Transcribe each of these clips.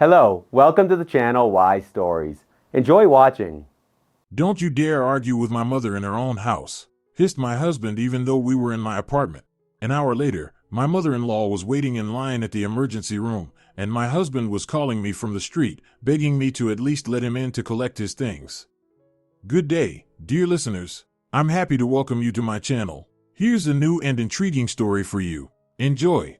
Hello, welcome to the channel Why Stories. Enjoy watching. Don't you dare argue with my mother in her own house, hissed my husband even though we were in my apartment. An hour later, my mother-in-law was waiting in line at the emergency room, and my husband was calling me from the street, begging me to at least let him in to collect his things. Good day, dear listeners. I'm happy to welcome you to my channel. Here's a new and intriguing story for you. Enjoy.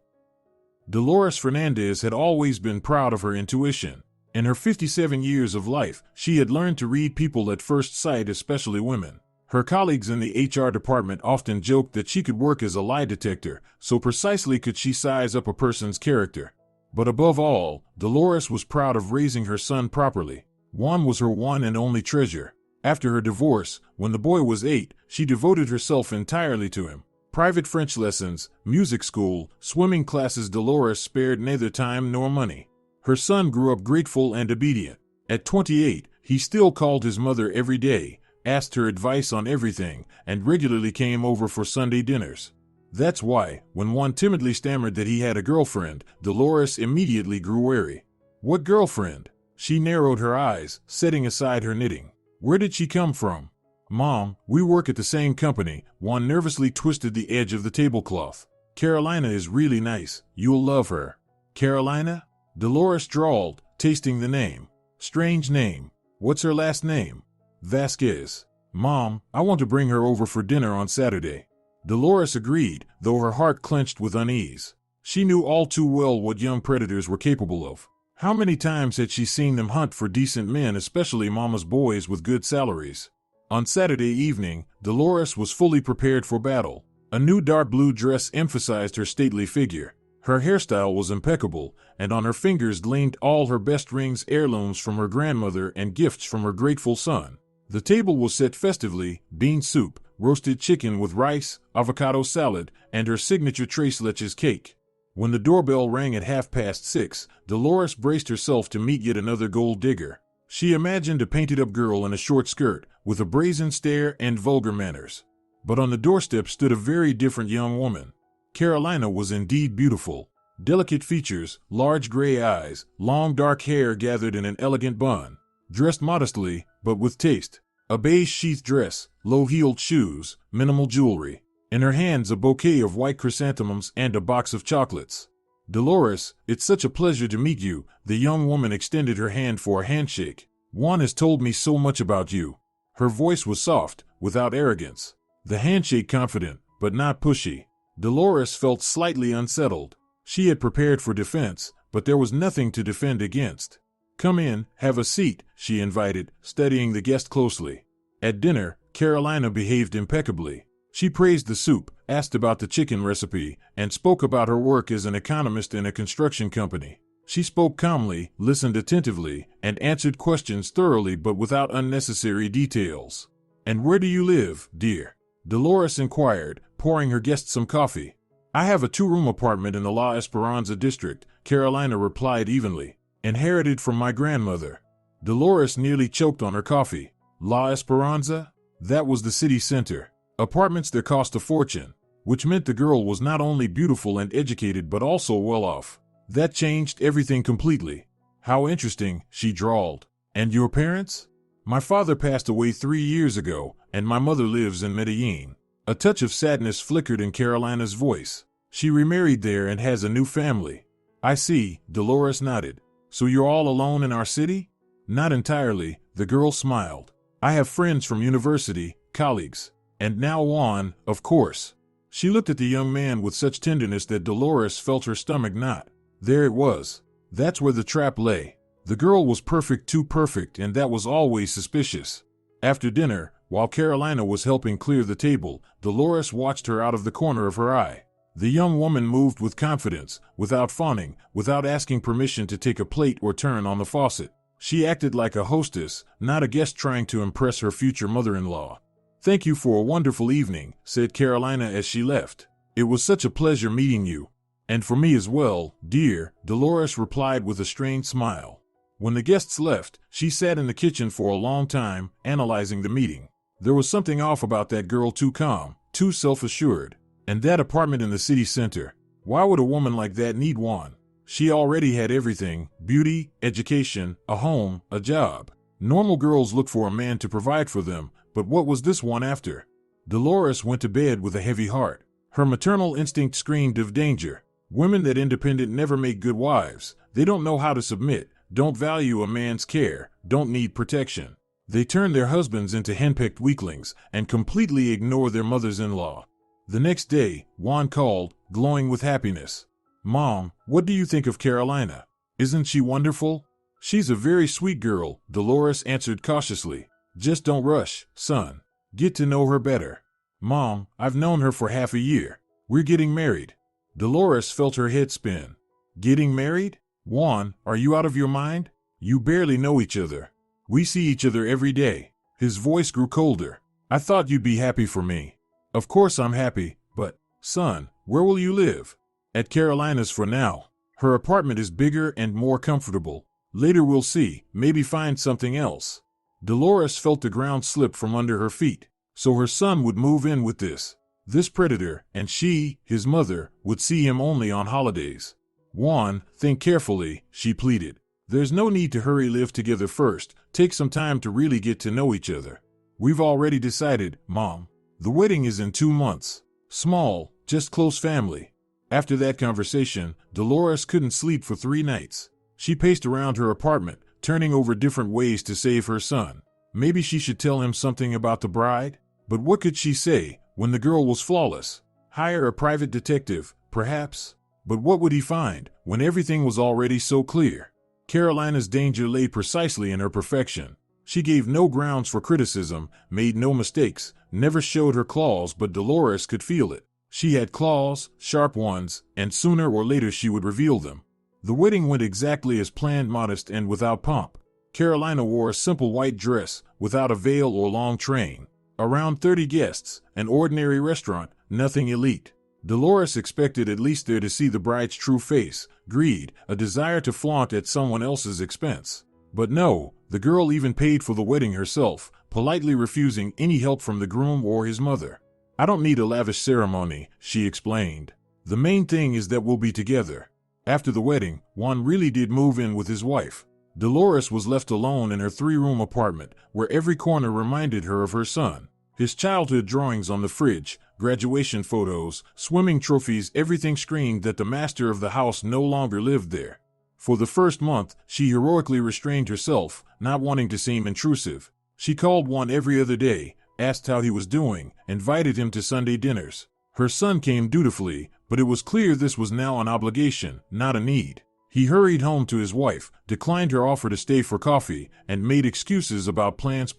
Dolores Fernandez had always been proud of her intuition. In her 57 years of life, she had learned to read people at first sight, especially women. Her colleagues in the HR department often joked that she could work as a lie detector, so precisely could she size up a person's character. But above all, Dolores was proud of raising her son properly. Juan was her one and only treasure. After her divorce, when the boy was 8, she devoted herself entirely to him. Private French lessons, music school, swimming classes. Dolores spared neither time nor money. Her son grew up grateful and obedient. At 28, he still called his mother every day, asked her advice on everything, and regularly came over for Sunday dinners. That's why, when Juan timidly stammered that he had a girlfriend, Dolores immediately grew wary. What girlfriend? She narrowed her eyes, setting aside her knitting. Where did she come from? Mom, we work at the same company. Juan nervously twisted the edge of the tablecloth. Carolina is really nice. You'll love her. Carolina? Dolores drawled, tasting the name. Strange name. What's her last name? Vasquez. Mom, I want to bring her over for dinner on Saturday. Dolores agreed, though her heart clenched with unease. She knew all too well what young predators were capable of. How many times had she seen them hunt for decent men, especially mama's boys with good salaries? On Saturday evening, Dolores was fully prepared for battle. A new dark blue dress emphasized her stately figure. Her hairstyle was impeccable, and on her fingers gleamed all her best rings, heirlooms from her grandmother and gifts from her grateful son. The table was set festively: bean soup, roasted chicken with rice, avocado salad, and her signature tres leches cake. When the doorbell rang at 6:30, Dolores braced herself to meet yet another gold digger. She imagined a painted-up girl in a short skirt, with a brazen stare and vulgar manners. But on the doorstep stood a very different young woman. Carolina was indeed beautiful. Delicate features, large gray eyes, long dark hair gathered in an elegant bun. Dressed modestly, but with taste. A beige sheath dress, low-heeled shoes, minimal jewelry. In her hands a bouquet of white chrysanthemums and a box of chocolates. Dolores, it's such a pleasure to meet you. The young woman extended her hand for a handshake. Juan has told me so much about you. Her voice was soft, without arrogance. The handshake confident, but not pushy. Dolores felt slightly unsettled. She had prepared for defense, but there was nothing to defend against. Come in, have a seat, she invited, studying the guest closely. At dinner, Carolina behaved impeccably. She praised the soup, asked about the chicken recipe, and spoke about her work as an economist in a construction company. She spoke calmly, listened attentively, and answered questions thoroughly but without unnecessary details. And where do you live, dear? Dolores inquired, pouring her guest some coffee. I have a 2-room apartment in the La Esperanza district, Carolina replied evenly. Inherited from my grandmother. Dolores nearly choked on her coffee. La Esperanza? That was the city center. Apartments that cost a fortune, which meant the girl was not only beautiful and educated but also well off. That changed everything completely. How interesting, she drawled. And your parents? My father passed away 3 years ago, and my mother lives in Medellin. A touch of sadness flickered in Carolina's voice. She remarried there and has a new family. I see, Dolores nodded. So you're all alone in our city? Not entirely, the girl smiled. I have friends from university, colleagues. And now Juan, of course. She looked at the young man with such tenderness that Dolores felt her stomach knot. There it was. That's where the trap lay. The girl was perfect, too perfect, and that was always suspicious. After dinner, while Carolina was helping clear the table, Dolores watched her out of the corner of her eye. The young woman moved with confidence, without fawning, without asking permission to take a plate or turn on the faucet. She acted like a hostess, not a guest trying to impress her future mother-in-law. Thank you for a wonderful evening, said Carolina as she left. It was such a pleasure meeting you. And for me as well, dear, Dolores replied with a strained smile. When the guests left, she sat in the kitchen for a long time, analyzing the meeting. There was something off about that girl, too calm, too self-assured. And that apartment in the city center. Why would a woman like that need one? She already had everything: beauty, education, a home, a job. Normal girls look for a man to provide for them, but what was this one after? Dolores went to bed with a heavy heart. Her maternal instinct screamed of danger. Women that independent never make good wives. They don't know how to submit, don't value a man's care, don't need protection. They turn their husbands into henpecked weaklings and completely ignore their mothers-in-law. The next day, Juan called, glowing with happiness. "Mom, what do you think of Carolina? Isn't she wonderful?" "She's a very sweet girl," Dolores answered cautiously. "Just don't rush, son. Get to know her better." "Mom, I've known her for half a year. We're getting married." Dolores felt her head spin. "Getting married? Juan, are you out of your mind? You barely know each other. We see each other every day." His voice grew colder. "I thought you'd be happy for me." "Of course I'm happy, but, son, where will you live?" "At Carolina's for now. Her apartment is bigger and more comfortable. Later we'll see, maybe find something else." Dolores felt the ground slip from under her feet. So her son would move in with this predator, and she, his mother, would see him only on holidays. "Juan, think carefully," she pleaded. "There's no need to hurry. Live together first. Take some time to really get to know each other." "We've already decided, Mom. The wedding is in 2 months. Small, just close family." After that conversation, Dolores couldn't sleep for 3 nights. She paced around her apartment, turning over different ways to save her son. Maybe she should tell him something about the bride? But what could she say when the girl was flawless? Hire a private detective, perhaps? But what would he find when everything was already so clear? Carolina's danger lay precisely in her perfection. She gave no grounds for criticism, made no mistakes, never showed her claws, but Dolores could feel it. She had claws, sharp ones, and sooner or later she would reveal them. The wedding went exactly as planned, modest and without pomp. Carolina wore a simple white dress, without a veil or long train. Around 30 guests, an ordinary restaurant, nothing elite. Dolores expected at least there to see the bride's true face, greed, a desire to flaunt at someone else's expense. But no, the girl even paid for the wedding herself, politely refusing any help from the groom or his mother. "I don't need a lavish ceremony," she explained. "The main thing is that we'll be together." After the wedding, Juan really did move in with his wife. Dolores was left alone in her 3-room apartment, where every corner reminded her of her son. His childhood drawings on the fridge, graduation photos, swimming trophies, everything screamed that the master of the house no longer lived there. For the first month, she heroically restrained herself, not wanting to seem intrusive. She called Juan every other day, asked how he was doing, invited him to Sunday dinners. Her son came dutifully, but it was clear this was now an obligation, not a need. He hurried home to his wife, declined her offer to stay for coffee, and made excuses about plans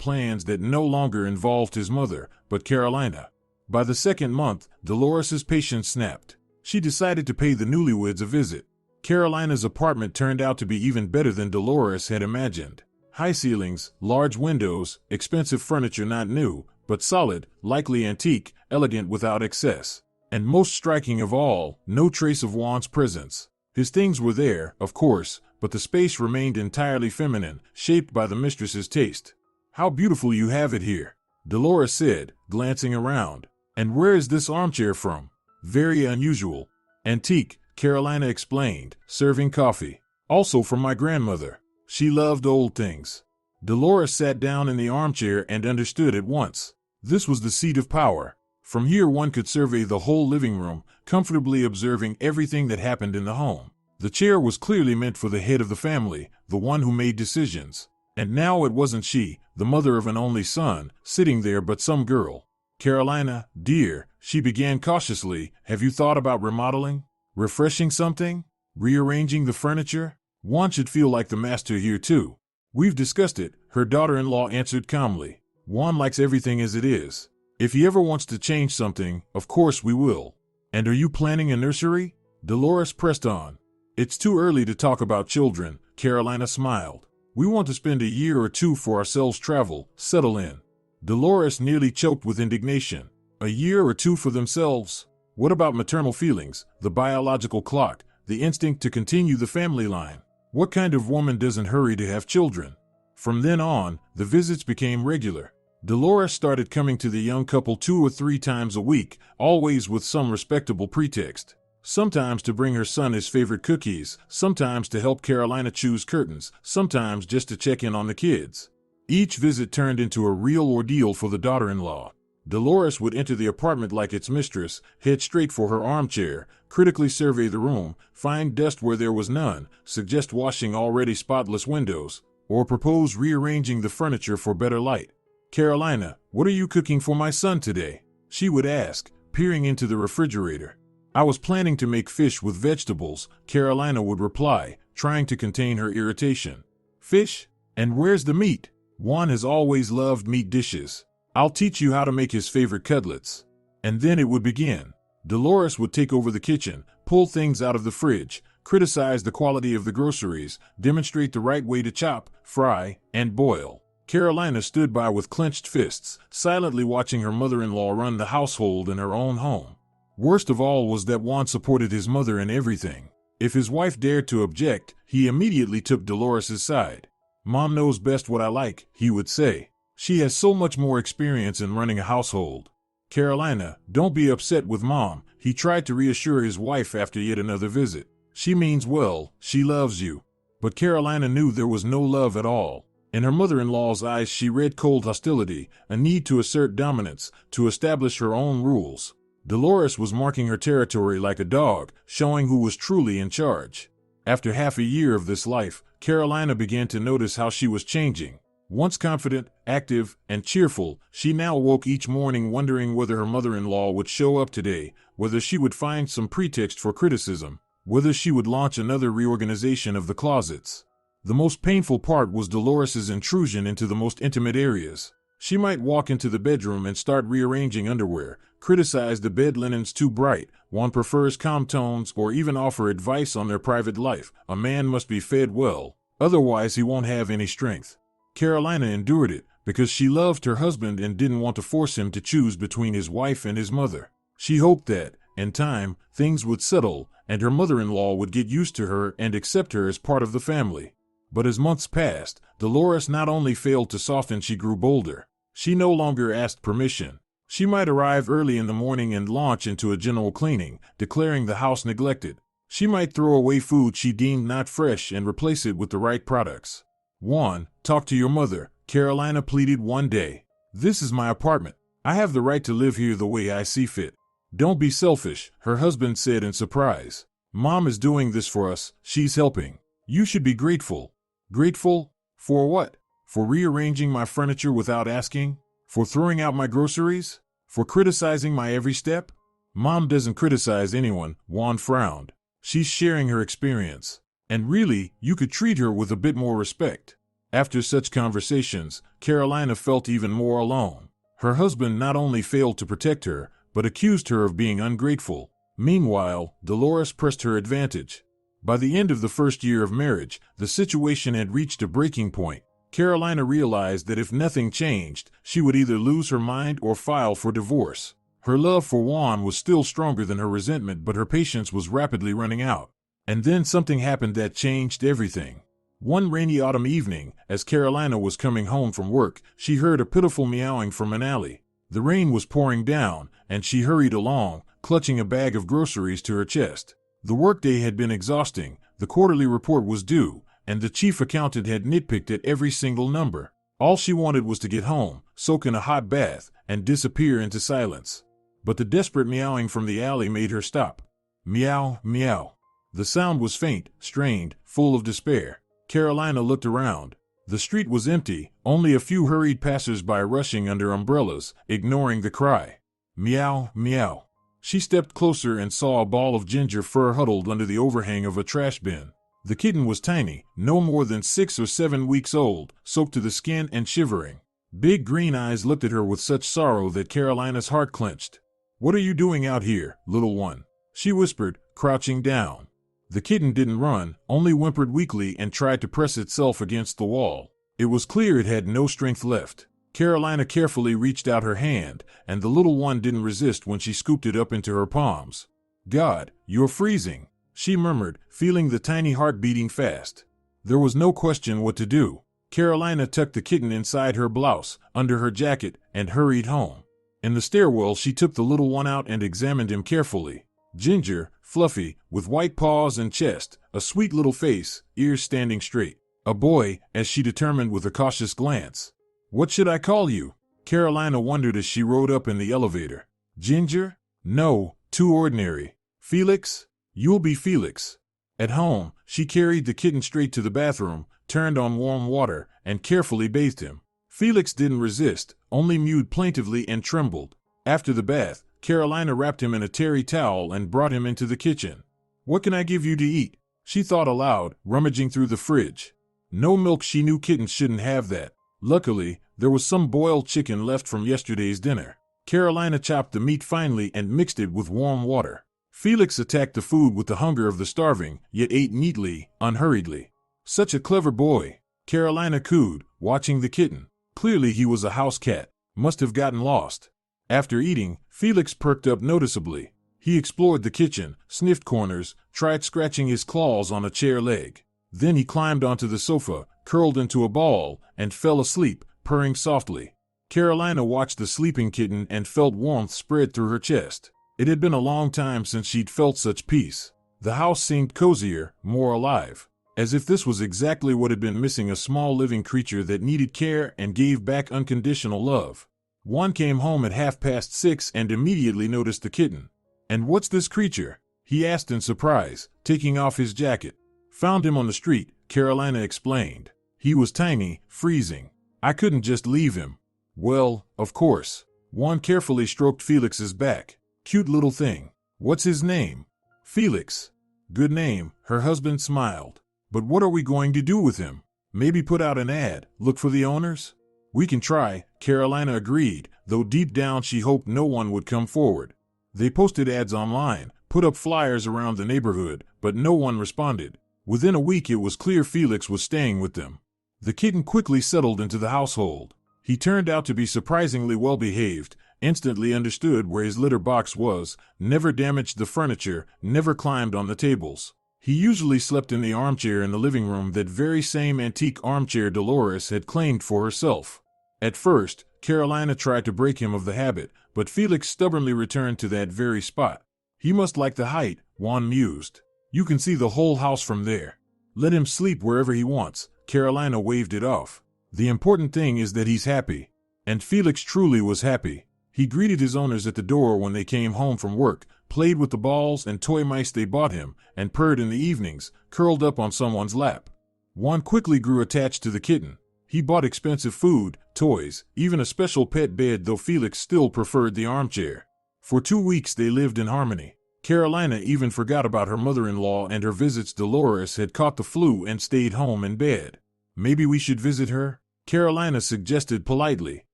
that no longer involved his mother, but Carolina. By the 2nd month, Dolores's patience snapped. She decided to pay the newlyweds a visit. Carolina's apartment turned out to be even better than Dolores had imagined. High ceilings, large windows, expensive furniture, not new, but solid, likely antique, elegant without excess. And most striking of all, no trace of Juan's presence. His things were there, of course, but the space remained entirely feminine, shaped by the mistress's taste. "How beautiful you have it here," Dolores said, glancing around. "And where is this armchair from?" "Very unusual." "Antique," Carolina explained, serving coffee. "Also from my grandmother. She loved old things." Dolores sat down in the armchair and understood at once. This was the seat of power. From here one could survey the whole living room, comfortably observing everything that happened in the home. The chair was clearly meant for the head of the family, the one who made decisions. And now it wasn't she, the mother of an only son, sitting there, but some girl. "Carolina, dear," she began cautiously, "have you thought about remodeling? Refreshing something? Rearranging the furniture? One should feel like the master here too." "We've discussed it," her daughter-in-law answered calmly. "Juan likes everything as it is. If he ever wants to change something, of course we will." "And are you planning a nursery?" Dolores pressed on. "It's too early to talk about children," Carolina smiled. "We want to spend a year or 2 for ourselves, travel, settle in." Dolores nearly choked with indignation. A year or 2 for themselves? What about maternal feelings, the biological clock, the instinct to continue the family line? What kind of woman doesn't hurry to have children? From then on, the visits became regular. Dolores started coming to the young couple 2 or 3 times a week, always with some respectable pretext. Sometimes to bring her son his favorite cookies, sometimes to help Carolina choose curtains, sometimes just to check in on the kids. Each visit turned into a real ordeal for the daughter-in-law. Dolores would enter the apartment like its mistress, head straight for her armchair, critically survey the room, find dust where there was none, suggest washing already spotless windows, or propose rearranging the furniture for better light. "Carolina, what are you cooking for my son today?" she would ask, peering into the refrigerator. "I was planning to make fish with vegetables," Carolina would reply, trying to contain her irritation. "Fish? And where's the meat? Juan has always loved meat dishes. I'll teach you how to make his favorite cutlets." And then it would begin. Dolores would take over the kitchen, pull things out of the fridge, criticize the quality of the groceries, demonstrate the right way to chop, fry, and boil. Carolina stood by with clenched fists, silently watching her mother-in-law run the household in her own home. Worst of all was that Juan supported his mother in everything. If his wife dared to object, he immediately took Dolores' side. "Mom knows best what I like," he would say. "She has so much more experience in running a household." "Carolina, don't be upset with Mom," he tried to reassure his wife after yet another visit. "She means well, she loves you." But Carolina knew there was no love at all. In her mother-in-law's eyes she read cold hostility, a need to assert dominance, to establish her own rules. Dolores was marking her territory like a dog, showing who was truly in charge. After half a year of this life, Carolina began to notice how she was changing. Once confident, active, and cheerful, she now woke each morning wondering whether her mother-in-law would show up today, whether she would find some pretext for criticism, whether she would launch another reorganization of the closets. The most painful part was Dolores's intrusion into the most intimate areas. She might walk into the bedroom and start rearranging underwear, criticize the bed linens too bright, one prefers calm tones, or even offer advice on their private life. A man must be fed well, otherwise he won't have any strength. Carolina endured it because she loved her husband and didn't want to force him to choose between his wife and his mother. She hoped that, in time, things would settle and her mother-in-law would get used to her and accept her as part of the family. But as months passed, Dolores not only failed to soften, she grew bolder. She no longer asked permission. She might arrive early in the morning and launch into a general cleaning, declaring the house neglected. She might throw away food she deemed not fresh and replace it with the right products. "Juan, talk to your mother," Carolina pleaded one day. "This is my apartment. I have the right to live here the way I see fit." "Don't be selfish," her husband said in surprise. "Mom is doing this for us, she's helping. You should be grateful." "Grateful? For what? For rearranging my furniture without asking? For throwing out my groceries? For criticizing my every step?" "Mom doesn't criticize anyone," Juan frowned. "She's sharing her experience. And really, you could treat her with a bit more respect." After such conversations, Carolina felt even more alone. Her husband not only failed to protect her, but accused her of being ungrateful. Meanwhile, Dolores pressed her advantage. By the end of the first year of marriage, the situation had reached a breaking point. Carolina realized that if nothing changed, she would either lose her mind or file for divorce. Her love for Juan was still stronger than her resentment, but her patience was rapidly running out. And then something happened that changed everything. One rainy autumn evening, as Carolina was coming home from work, she heard a pitiful meowing from an alley. The rain was pouring down, and she hurried along, clutching a bag of groceries to her chest. The workday had been exhausting, the quarterly report was due, and the chief accountant had nitpicked at every single number. All she wanted was to get home, soak in a hot bath, and disappear into silence. But the desperate meowing from the alley made her stop. Meow, meow. The sound was faint, strained, full of despair. Carolina looked around. The street was empty, only a few hurried passers-by rushing under umbrellas, ignoring the cry. Meow, meow. She stepped closer and saw a ball of ginger fur huddled under the overhang of a trash bin. The kitten was tiny, no more than 6 or 7 weeks old, soaked to the skin and shivering. Big green eyes looked at her with such sorrow that Carolina's heart clenched. "What are you doing out here, little one?" she whispered, crouching down. The kitten didn't run, only whimpered weakly and tried to press itself against the wall. It was clear it had no strength left. Carolina carefully reached out her hand, and the little one didn't resist when she scooped it up into her palms. "God, you're freezing," she murmured, feeling the tiny heart beating fast. There was no question what to do. Carolina tucked the kitten inside her blouse, under her jacket, and hurried home. In the stairwell she took the little one out and examined him carefully. Ginger, fluffy, with white paws and chest, a sweet little face, ears standing straight. A boy, as she determined with a cautious glance. What should I call you? Carolina wondered as she rode up in the elevator. Ginger? No, too ordinary. Felix? You'll be Felix. At home, she carried the kitten straight to the bathroom, turned on warm water, and carefully bathed him. Felix didn't resist, only mewed plaintively and trembled. After the bath, Carolina wrapped him in a terry towel and brought him into the kitchen. What can I give you to eat? She thought aloud, rummaging through the fridge. No milk, she knew kittens shouldn't have that. Luckily, there was some boiled chicken left from yesterday's dinner. Carolina chopped the meat finely and mixed it with warm water. Felix attacked the food with the hunger of the starving, yet ate neatly, unhurriedly. Such a clever boy, Carolina cooed, watching the kitten. Clearly he was a house cat, must have gotten lost. After eating, Felix perked up noticeably. He explored the kitchen, sniffed corners, tried scratching his claws on a chair leg. Then he climbed onto the sofa, curled into a ball, and fell asleep, purring softly. Carolina watched the sleeping kitten and felt warmth spread through her chest. It had been a long time since she'd felt such peace. The house seemed cozier, more alive. As if this was exactly what had been missing, a small living creature that needed care and gave back unconditional love. Juan came home at 6:30 and immediately noticed the kitten. And what's this creature? He asked in surprise, taking off his jacket. Found him on the street, Carolina explained. He was tiny, freezing. I couldn't just leave him. Well, of course. Juan carefully stroked Felix's back. Cute little thing. What's his name? Felix. Good name, her husband smiled. But what are we going to do with him? Maybe put out an ad, look for the owners? We can try, Carolina agreed, though deep down she hoped no one would come forward. They posted ads online, put up flyers around the neighborhood, but no one responded. Within a week it was clear Felix was staying with them. The kitten quickly settled into the household. He turned out to be surprisingly well behaved, instantly understood where his litter box was, never damaged the furniture, never climbed on the tables. He usually slept in the armchair in the living room, that very same antique armchair Dolores had claimed for herself. At first, Carolina tried to break him of the habit, but Felix stubbornly returned to that very spot. He must like the height, Juan mused. You can see the whole house from there. Let him sleep wherever he wants, Carolina waved it off. The important thing is that he's happy. And Felix truly was happy. He greeted his owners at the door when they came home from work, played with the balls and toy mice they bought him, and purred in the evenings, curled up on someone's lap. Juan quickly grew attached to the kitten. He bought expensive food, toys, even a special pet bed, though Felix still preferred the armchair. For 2 weeks they lived in harmony. Carolina even forgot about her mother-in-law and her visits. Dolores had caught the flu and stayed home in bed. Maybe we should visit her? Carolina suggested politely.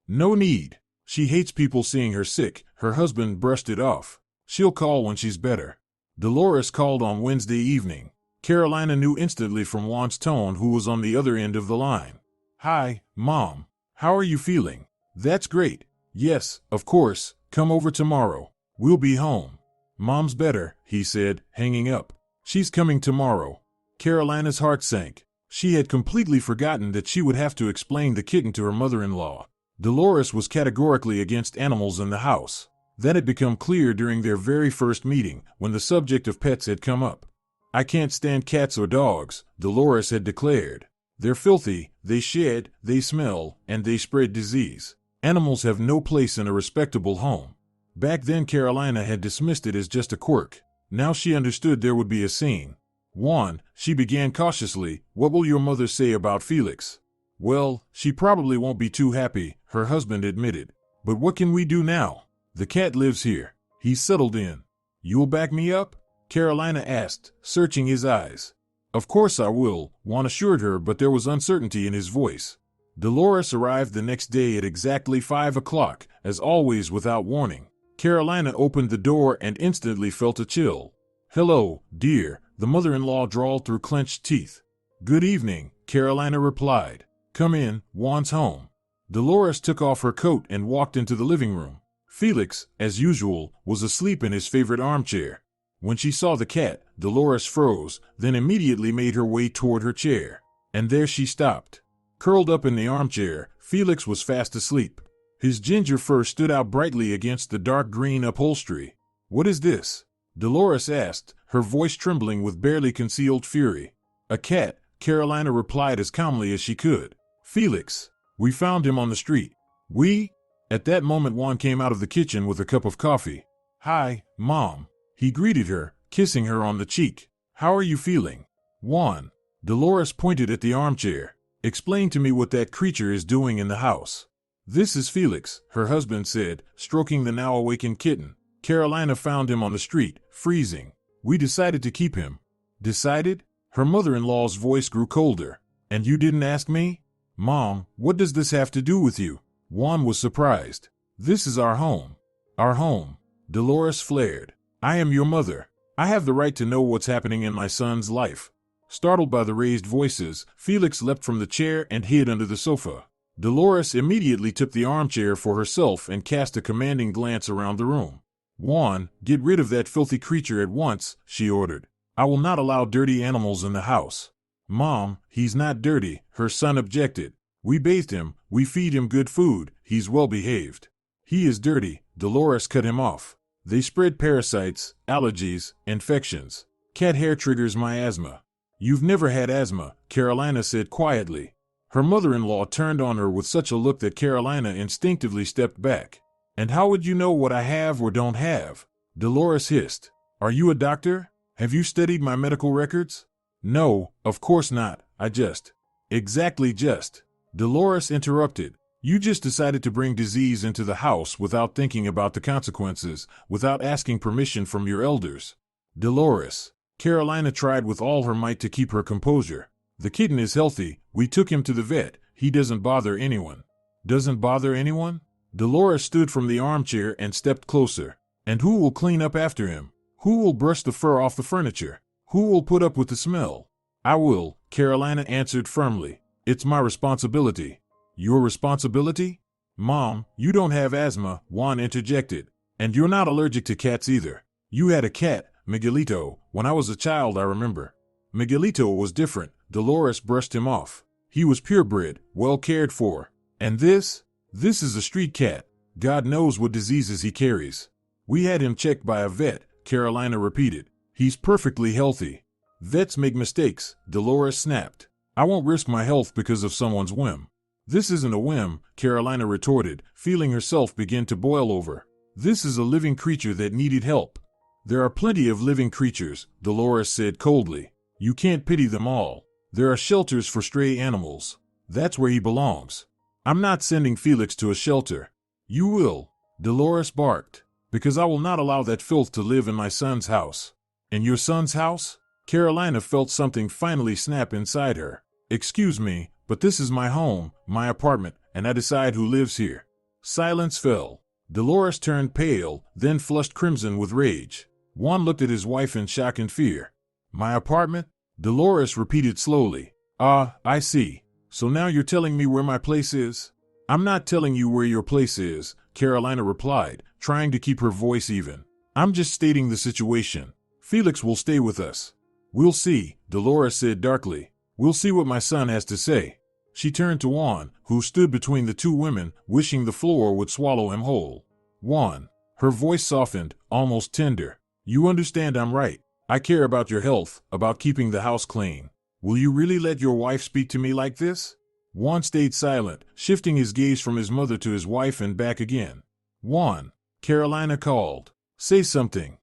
No need. She hates people seeing her sick, her husband brushed it off. She'll call when she's better. Dolores called on Wednesday evening. Carolina knew instantly from Juan's tone who was on the other end of the line. Hi, Mom. How are you feeling? That's great. Yes, of course, come over tomorrow. We'll be home. Mom's better, he said, hanging up. She's coming tomorrow. Carolina's heart sank. She had completely forgotten that she would have to explain the kitten to her mother-in-law. Dolores was categorically against animals in the house. That had become clear during their very first meeting, when the subject of pets had come up. I can't stand cats or dogs, Dolores had declared. They're filthy, they shed, they smell, and they spread disease. Animals have no place in a respectable home. Back then Carolina had dismissed it as just a quirk. Now she understood there would be a scene. Juan, she began cautiously, what will your mother say about Felix? Well, she probably won't be too happy, her husband admitted. But what can we do now? The cat lives here. He's settled in. You'll back me up? Carolina asked, searching his eyes. Of course I will, Juan assured her, but there was uncertainty in his voice. Dolores arrived the next day at exactly 5 o'clock, as always without warning. Carolina opened the door and instantly felt a chill. Hello, dear, the mother-in-law drawled through clenched teeth. Good evening, Carolina replied. Come in, Juan's home. Dolores took off her coat and walked into the living room. Felix, as usual, was asleep in his favorite armchair. When she saw the cat, Dolores froze, then immediately made her way toward her chair. And there she stopped. Curled up in the armchair, Felix was fast asleep. His ginger fur stood out brightly against the dark green upholstery. What is this? Dolores asked, her voice trembling with barely concealed fury. A cat, Carolina replied as calmly as she could. Felix. We found him on the street. We? At that moment Juan came out of the kitchen with a cup of coffee. Hi, Mom. He greeted her, kissing her on the cheek. How are you feeling? Juan. Dolores pointed at the armchair. Explain to me what that creature is doing in the house. This is Felix, her husband said, stroking the now awakened kitten. Carolina found him on the street, freezing. We decided to keep him. Decided? Her mother-in-law's voice grew colder. And you didn't ask me? Mom, what does this have to do with you? Juan was surprised. This is our home. Our home. Dolores flared. I am your mother. I have the right to know what's happening in my son's life. Startled by the raised voices, Felix leapt from the chair and hid under the sofa. Dolores immediately took the armchair for herself and cast a commanding glance around the room. Juan, get rid of that filthy creature at once, she ordered. I will not allow dirty animals in the house. Mom, he's not dirty, her son objected. We bathed him, we feed him good food, he's well behaved. He is dirty, Dolores cut him off. They spread parasites, allergies, infections. Cat hair triggers my asthma. You've never had asthma, Carolina said quietly. Her mother-in-law turned on her with such a look that Carolina instinctively stepped back. And how would you know what I have or don't have? Dolores hissed. Are you a doctor? Have you studied my medical records? No, of course not, I just. Exactly just. Dolores interrupted. You just decided to bring disease into the house without thinking about the consequences, without asking permission from your elders. Dolores. Carolina tried with all her might to keep her composure. The kitten is healthy, we took him to the vet, he doesn't bother anyone. Doesn't bother anyone? Dolores stood from the armchair and stepped closer. And who will clean up after him? Who will brush the fur off the furniture? Who will put up with the smell? I will, Carolina answered firmly. It's my responsibility. Your responsibility? Mom, you don't have asthma, Juan interjected. And you're not allergic to cats either. You had a cat, Miguelito, when I was a child, I remember. Miguelito was different, Dolores brushed him off. He was purebred, well cared for. And this? This is a street cat. God knows what diseases he carries. We had him checked by a vet, Carolina repeated. He's perfectly healthy. Vets make mistakes, Dolores snapped. I won't risk my health because of someone's whim. This isn't a whim, Carolina retorted, feeling herself begin to boil over. This is a living creature that needed help. There are plenty of living creatures, Dolores said coldly. You can't pity them all. There are shelters for stray animals. That's where he belongs. I'm not sending Felix to a shelter. You will, Dolores barked, because I will not allow that filth to live in my son's house. In your son's house? Carolina felt something finally snap inside her. Excuse me, but this is my home, my apartment, and I decide who lives here. Silence fell. Dolores turned pale, then flushed crimson with rage. Juan looked at his wife in shock and fear. My apartment? Dolores repeated slowly. Ah, I see. So now you're telling me where my place is? I'm not telling you where your place is, Carolina replied, trying to keep her voice even. I'm just stating the situation. Felix will stay with us. We'll see, Dolores said darkly. We'll see what my son has to say. She turned to Juan, who stood between the two women, wishing the floor would swallow him whole. Juan. Her voice softened, almost tender. You understand I'm right. I care about your health, about keeping the house clean. Will you really let your wife speak to me like this? Juan stayed silent, shifting his gaze from his mother to his wife and back again. Juan. Carolina called. Say something.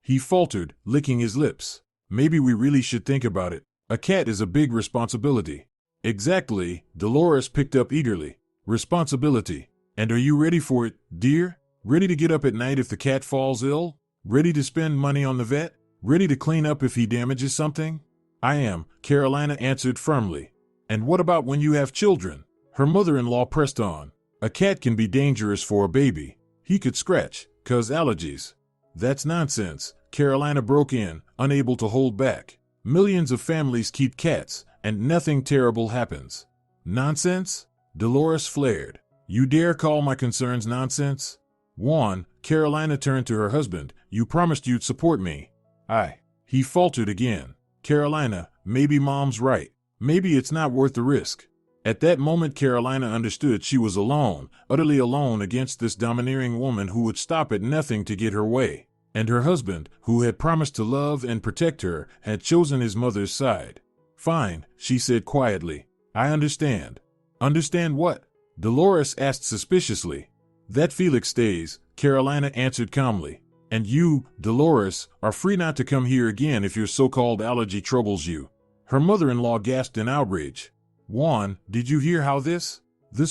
He faltered, licking his lips. Maybe we really should think about it. A cat is a big responsibility. Exactly, Dolores picked up eagerly. Responsibility. And are you ready for it, dear? Ready to get up at night if the cat falls ill? Ready to spend money on the vet? Ready to clean up if he damages something? I am, Carolina answered firmly. And what about when you have children? Her mother-in-law pressed on. A cat can be dangerous for a baby. He could scratch, 'cause allergies. That's nonsense, Carolina broke in, unable to hold back. Millions of families keep cats, and nothing terrible happens. Nonsense? Dolores flared. You dare call my concerns nonsense? Juan, Carolina turned to her husband. You promised you'd support me. He faltered again. Carolina, maybe Mom's right. Maybe it's not worth the risk. At that moment Carolina understood she was alone, utterly alone against this domineering woman who would stop at nothing to get her way. and her husband, who had promised to love and protect her, had chosen his mother's side. Fine, she said quietly. I understand. Understand what? Dolores asked suspiciously. That Felix stays, Carolina answered calmly. And you, Dolores, are free not to come here again if your so-called allergy troubles you. Her mother-in-law gasped in outrage. Juan, did you hear how this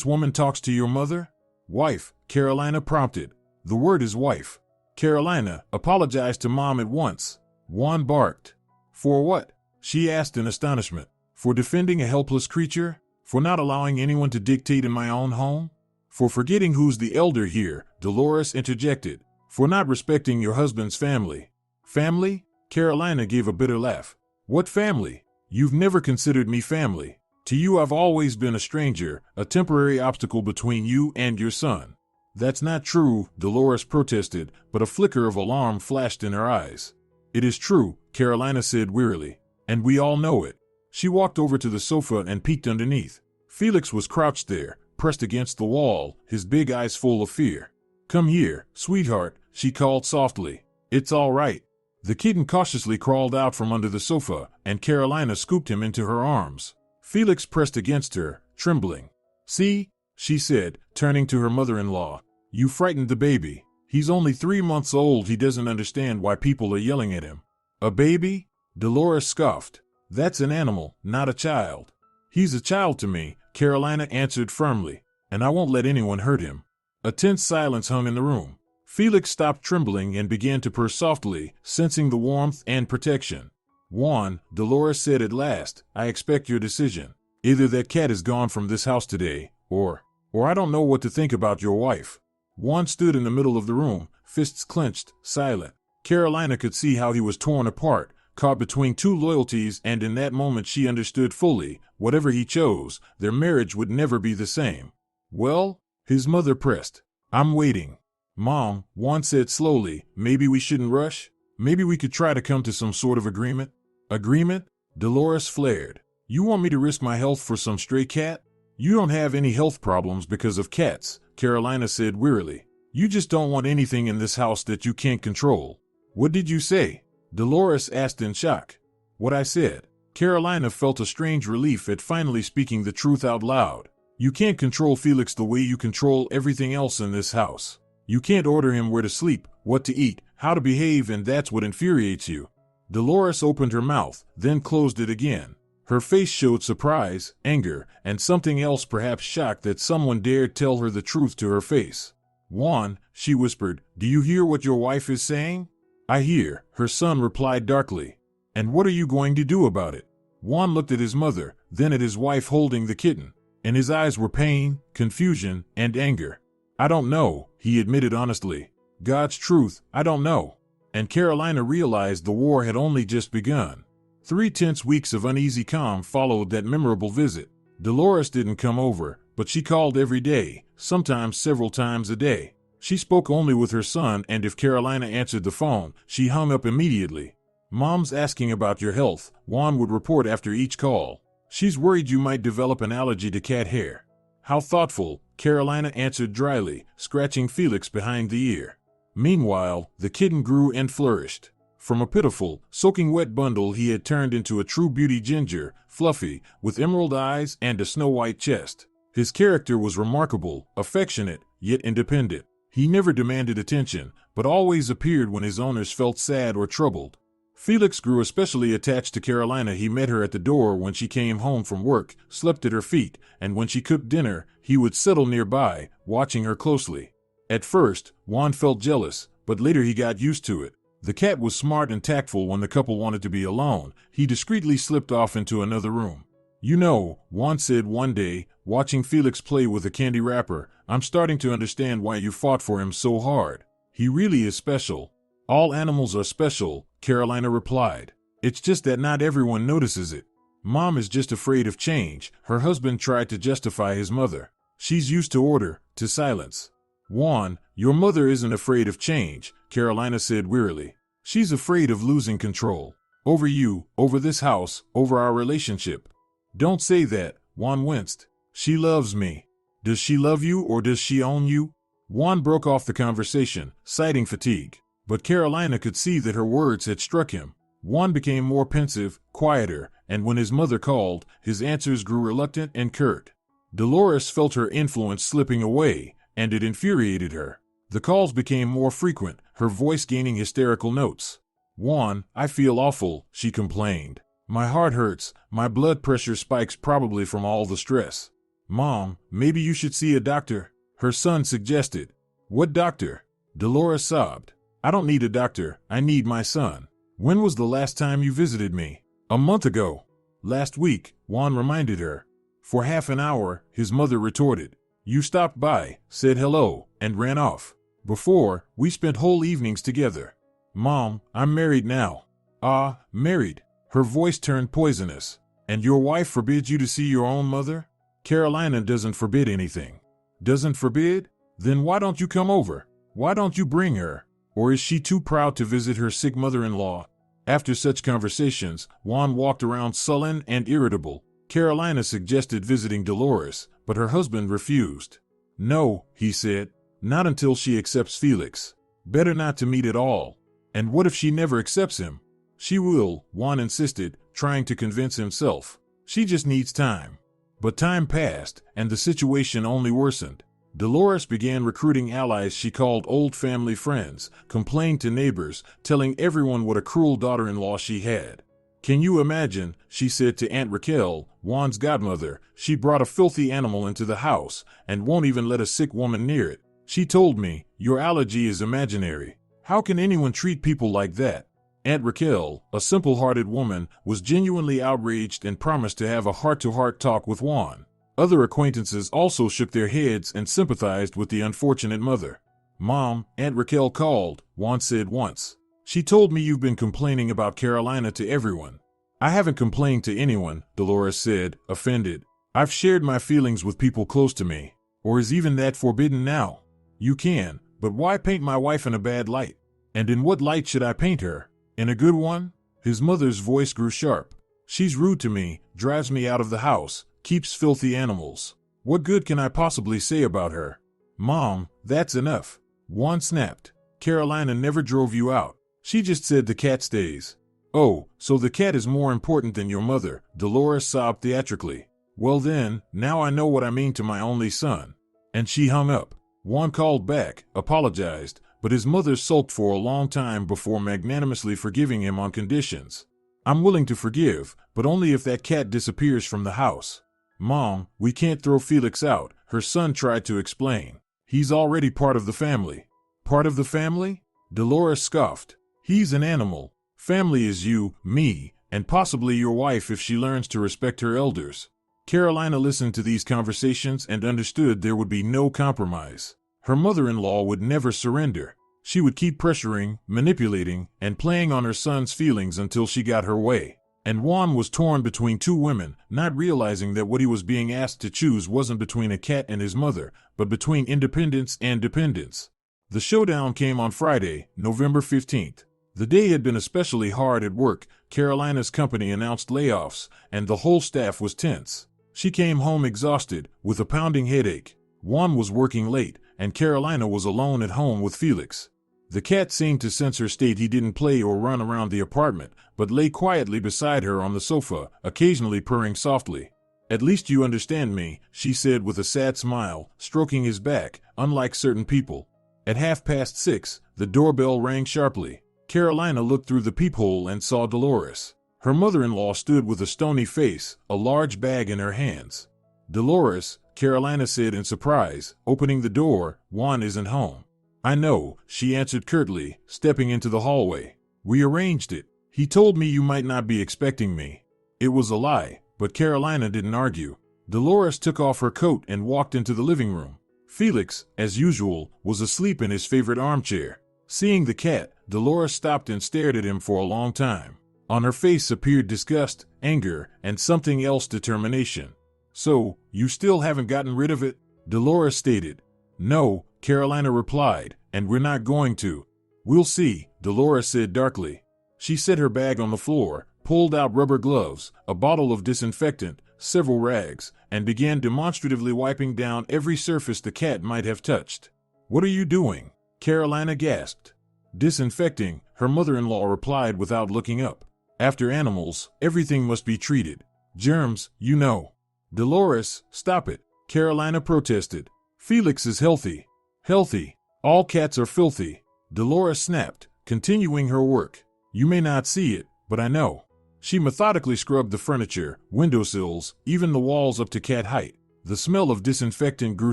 woman talks to your mother? Wife, Carolina prompted. The word is wife. Carolina, apologize to Mom at once. Juan barked. For what? She asked in astonishment. For defending a helpless creature? For not allowing anyone to dictate in my own home? For forgetting who's the elder here, Dolores interjected. For not respecting your husband's family. Family? Carolina gave a bitter laugh. What family? You've never considered me family. To you I've always been a stranger, a temporary obstacle between you and your son. That's not true, Dolores protested, but a flicker of alarm flashed in her eyes. It is true, Carolina said wearily. And we all know it. She walked over to the sofa and peeked underneath. Felix was crouched there, pressed against the wall, his big eyes full of fear. Come here, sweetheart, she called softly. It's all right. The kitten cautiously crawled out from under the sofa, and Carolina scooped him into her arms. Felix pressed against her, trembling. See, she said, turning to her mother-in-law. You frightened the baby. He's only 3 months old. He doesn't understand why people are yelling at him. A baby? Dolores scoffed. That's an animal, not a child. He's a child to me, Carolina answered firmly, and I won't let anyone hurt him. A tense silence hung in the room. Felix stopped trembling and began to purr softly, sensing the warmth and protection. Juan, Dolores said at last, I expect your decision. Either that cat is gone from this house today, or I don't know what to think about your wife. Juan stood in the middle of the room, fists clenched, silent. Carolina could see how he was torn apart, caught between two loyalties, and in that moment she understood fully, whatever he chose, their marriage would never be the same. Well? His mother pressed. I'm waiting. Mom, Juan said slowly, maybe we shouldn't rush? Maybe we could try to come to some sort of agreement? Agreement? Dolores flared. You want me to risk my health for some stray cat? You don't have any health problems because of cats, Carolina said wearily. You just don't want anything in this house that you can't control. What did you say? Dolores asked in shock. What I said. Carolina felt a strange relief at finally speaking the truth out loud. You can't control Felix the way you control everything else in this house. You can't order him where to sleep, what to eat, how to behave, and that's what infuriates you. Dolores opened her mouth, then closed it again. Her face showed surprise, anger, and something else, perhaps shock that someone dared tell her the truth to her face. Juan, she whispered, do you hear what your wife is saying? I hear, her son replied darkly. And what are you going to do about it? Juan looked at his mother, then at his wife holding the kitten, and his eyes were pain, confusion, and anger. I don't know, he admitted honestly. God's truth, I don't know. And Carolina realized the war had only just begun. 3 tense weeks of uneasy calm followed that memorable visit. Dolores didn't come over, but she called every day, sometimes several times a day. She spoke only with her son, and if Carolina answered the phone, she hung up immediately. Mom's asking about your health, Juan would report after each call. She's worried you might develop an allergy to cat hair. How thoughtful, Carolina answered dryly, scratching Felix behind the ear. Meanwhile, the kitten grew and flourished. From a pitiful, soaking wet bundle he had turned into a true beauty, ginger, fluffy, with emerald eyes and a snow-white chest. His character was remarkable, affectionate, yet independent. He never demanded attention, but always appeared when his owners felt sad or troubled. Felix grew especially attached to Carolina. He met her at the door when she came home from work, slept at her feet, and when she cooked dinner, he would settle nearby, watching her closely. At first, Juan felt jealous, but later he got used to it. The cat was smart and tactful. When the couple wanted to be alone, he discreetly slipped off into another room. You know, Juan said one day, watching Felix play with a candy wrapper, I'm starting to understand why you fought for him so hard. He really is special. All animals are special, Carolina replied. It's just that not everyone notices it. Mom is just afraid of change, her husband tried to justify his mother. She's used to order, to silence. Juan, your mother isn't afraid of change, Carolina said wearily. She's afraid of losing control. Over you, over this house, over our relationship. Don't say that, Juan winced. She loves me. Does she love you or does she own you? Juan broke off the conversation, citing fatigue. But Carolina could see that her words had struck him. Juan became more pensive, quieter, and when his mother called, his answers grew reluctant and curt. Dolores felt her influence slipping away, and it infuriated her. The calls became more frequent, her voice gaining hysterical notes. "Juan, I feel awful," she complained. "My heart hurts, my blood pressure spikes probably from all the stress." "Mom, maybe you should see a doctor," her son suggested. "What doctor?" Dolores sobbed. "I don't need a doctor, I need my son." "When was the last time you visited me?" "A month ago." "Last week," Juan reminded her. "For half an hour," his mother retorted. "You stopped by, said hello, and ran off. Before, we spent whole evenings together." "Mom, I'm married now." "Ah, married." Her voice turned poisonous. "And your wife forbids you to see your own mother?" "Carolina doesn't forbid anything." "Doesn't forbid? Then why don't you come over? Why don't you bring her? Or is she too proud to visit her sick mother-in-law?" After such conversations, Juan walked around sullen and irritable. Carolina suggested visiting Dolores, but her husband refused. "No," he said, "not until she accepts Felix. Better not to meet at all." "And what if she never accepts him?" "She will," Juan insisted, trying to convince himself. "She just needs time." But time passed, and the situation only worsened. Dolores began recruiting allies she called old family friends, complained to neighbors, telling everyone what a cruel daughter-in-law she had. "Can you imagine," she said to Aunt Raquel, Juan's godmother, "she brought a filthy animal into the house, and won't even let a sick woman near it. She told me, 'Your allergy is imaginary. How can anyone treat people like that?'" Aunt Raquel, a simple-hearted woman, was genuinely outraged and promised to have a heart-to-heart talk with Juan. Other acquaintances also shook their heads and sympathized with the unfortunate mother. "Mom, Aunt Raquel called," Juan said once. "She told me you've been complaining about Carolina to everyone." "I haven't complained to anyone," Dolores said, offended. "I've shared my feelings with people close to me. Or is even that forbidden now?" "You can, but why paint my wife in a bad light?" "And in what light should I paint her? In a good one?" His mother's voice grew sharp. "She's rude to me, drives me out of the house, keeps filthy animals. What good can I possibly say about her?" "Mom, that's enough." Juan snapped. "Carolina never drove you out. She just said the cat stays." "Oh, so the cat is more important than your mother," Dolores sobbed theatrically. "Well then, now I know what I mean to my only son." And she hung up. Juan called back, apologized, but his mother sulked for a long time before magnanimously forgiving him on conditions. "I'm willing to forgive, but only if that cat disappears from the house." "Mom, we can't throw Felix out," her son tried to explain. "He's already part of the family." "Part of the family?" Dolores scoffed. "He's an animal. Family is you, me, and possibly your wife if she learns to respect her elders." Carolina listened to these conversations and understood there would be no compromise. Her mother-in-law would never surrender. She would keep pressuring, manipulating, and playing on her son's feelings until she got her way. And Juan was torn between two women, not realizing that what he was being asked to choose wasn't between a cat and his mother, but between independence and dependence. The showdown came on Friday, November 15th. The day had been especially hard at work. Carolina's company announced layoffs, and the whole staff was tense. She came home exhausted, with a pounding headache. Juan was working late, and Carolina was alone at home with Felix. The cat seemed to sense her state. He didn't play or run around the apartment, but lay quietly beside her on the sofa, occasionally purring softly. "At least you understand me," she said with a sad smile, stroking his back, unlike certain people. At 6:30, the doorbell rang sharply. Carolina looked through the peephole and saw Dolores. Her mother-in-law stood with a stony face, a large bag in her hands. "Dolores," Carolina said in surprise, opening the door, "Juan isn't home." "I know," she answered curtly, stepping into the hallway. "We arranged it. He told me you might not be expecting me." It was a lie, but Carolina didn't argue. Dolores took off her coat and walked into the living room. Felix, as usual, was asleep in his favorite armchair. Seeing the cat, Dolores stopped and stared at him for a long time. On her face appeared disgust, anger, and something else, determination. "So, you still haven't gotten rid of it?" Dolores stated. "No," Carolina replied, "and we're not going to." "We'll see," Dolores said darkly. She set her bag on the floor, pulled out rubber gloves, a bottle of disinfectant, several rags, and began demonstratively wiping down every surface the cat might have touched. "What are you doing?" Carolina gasped. Disinfecting, her mother-in-law replied without looking up. After animals, everything must be treated. Germs, you know. Dolores, stop it, Carolina protested. Felix is healthy. Healthy. All cats are filthy. Dolores snapped, continuing her work. You may not see it, but I know. She methodically scrubbed the furniture, windowsills, even the walls up to cat height. The smell of disinfectant grew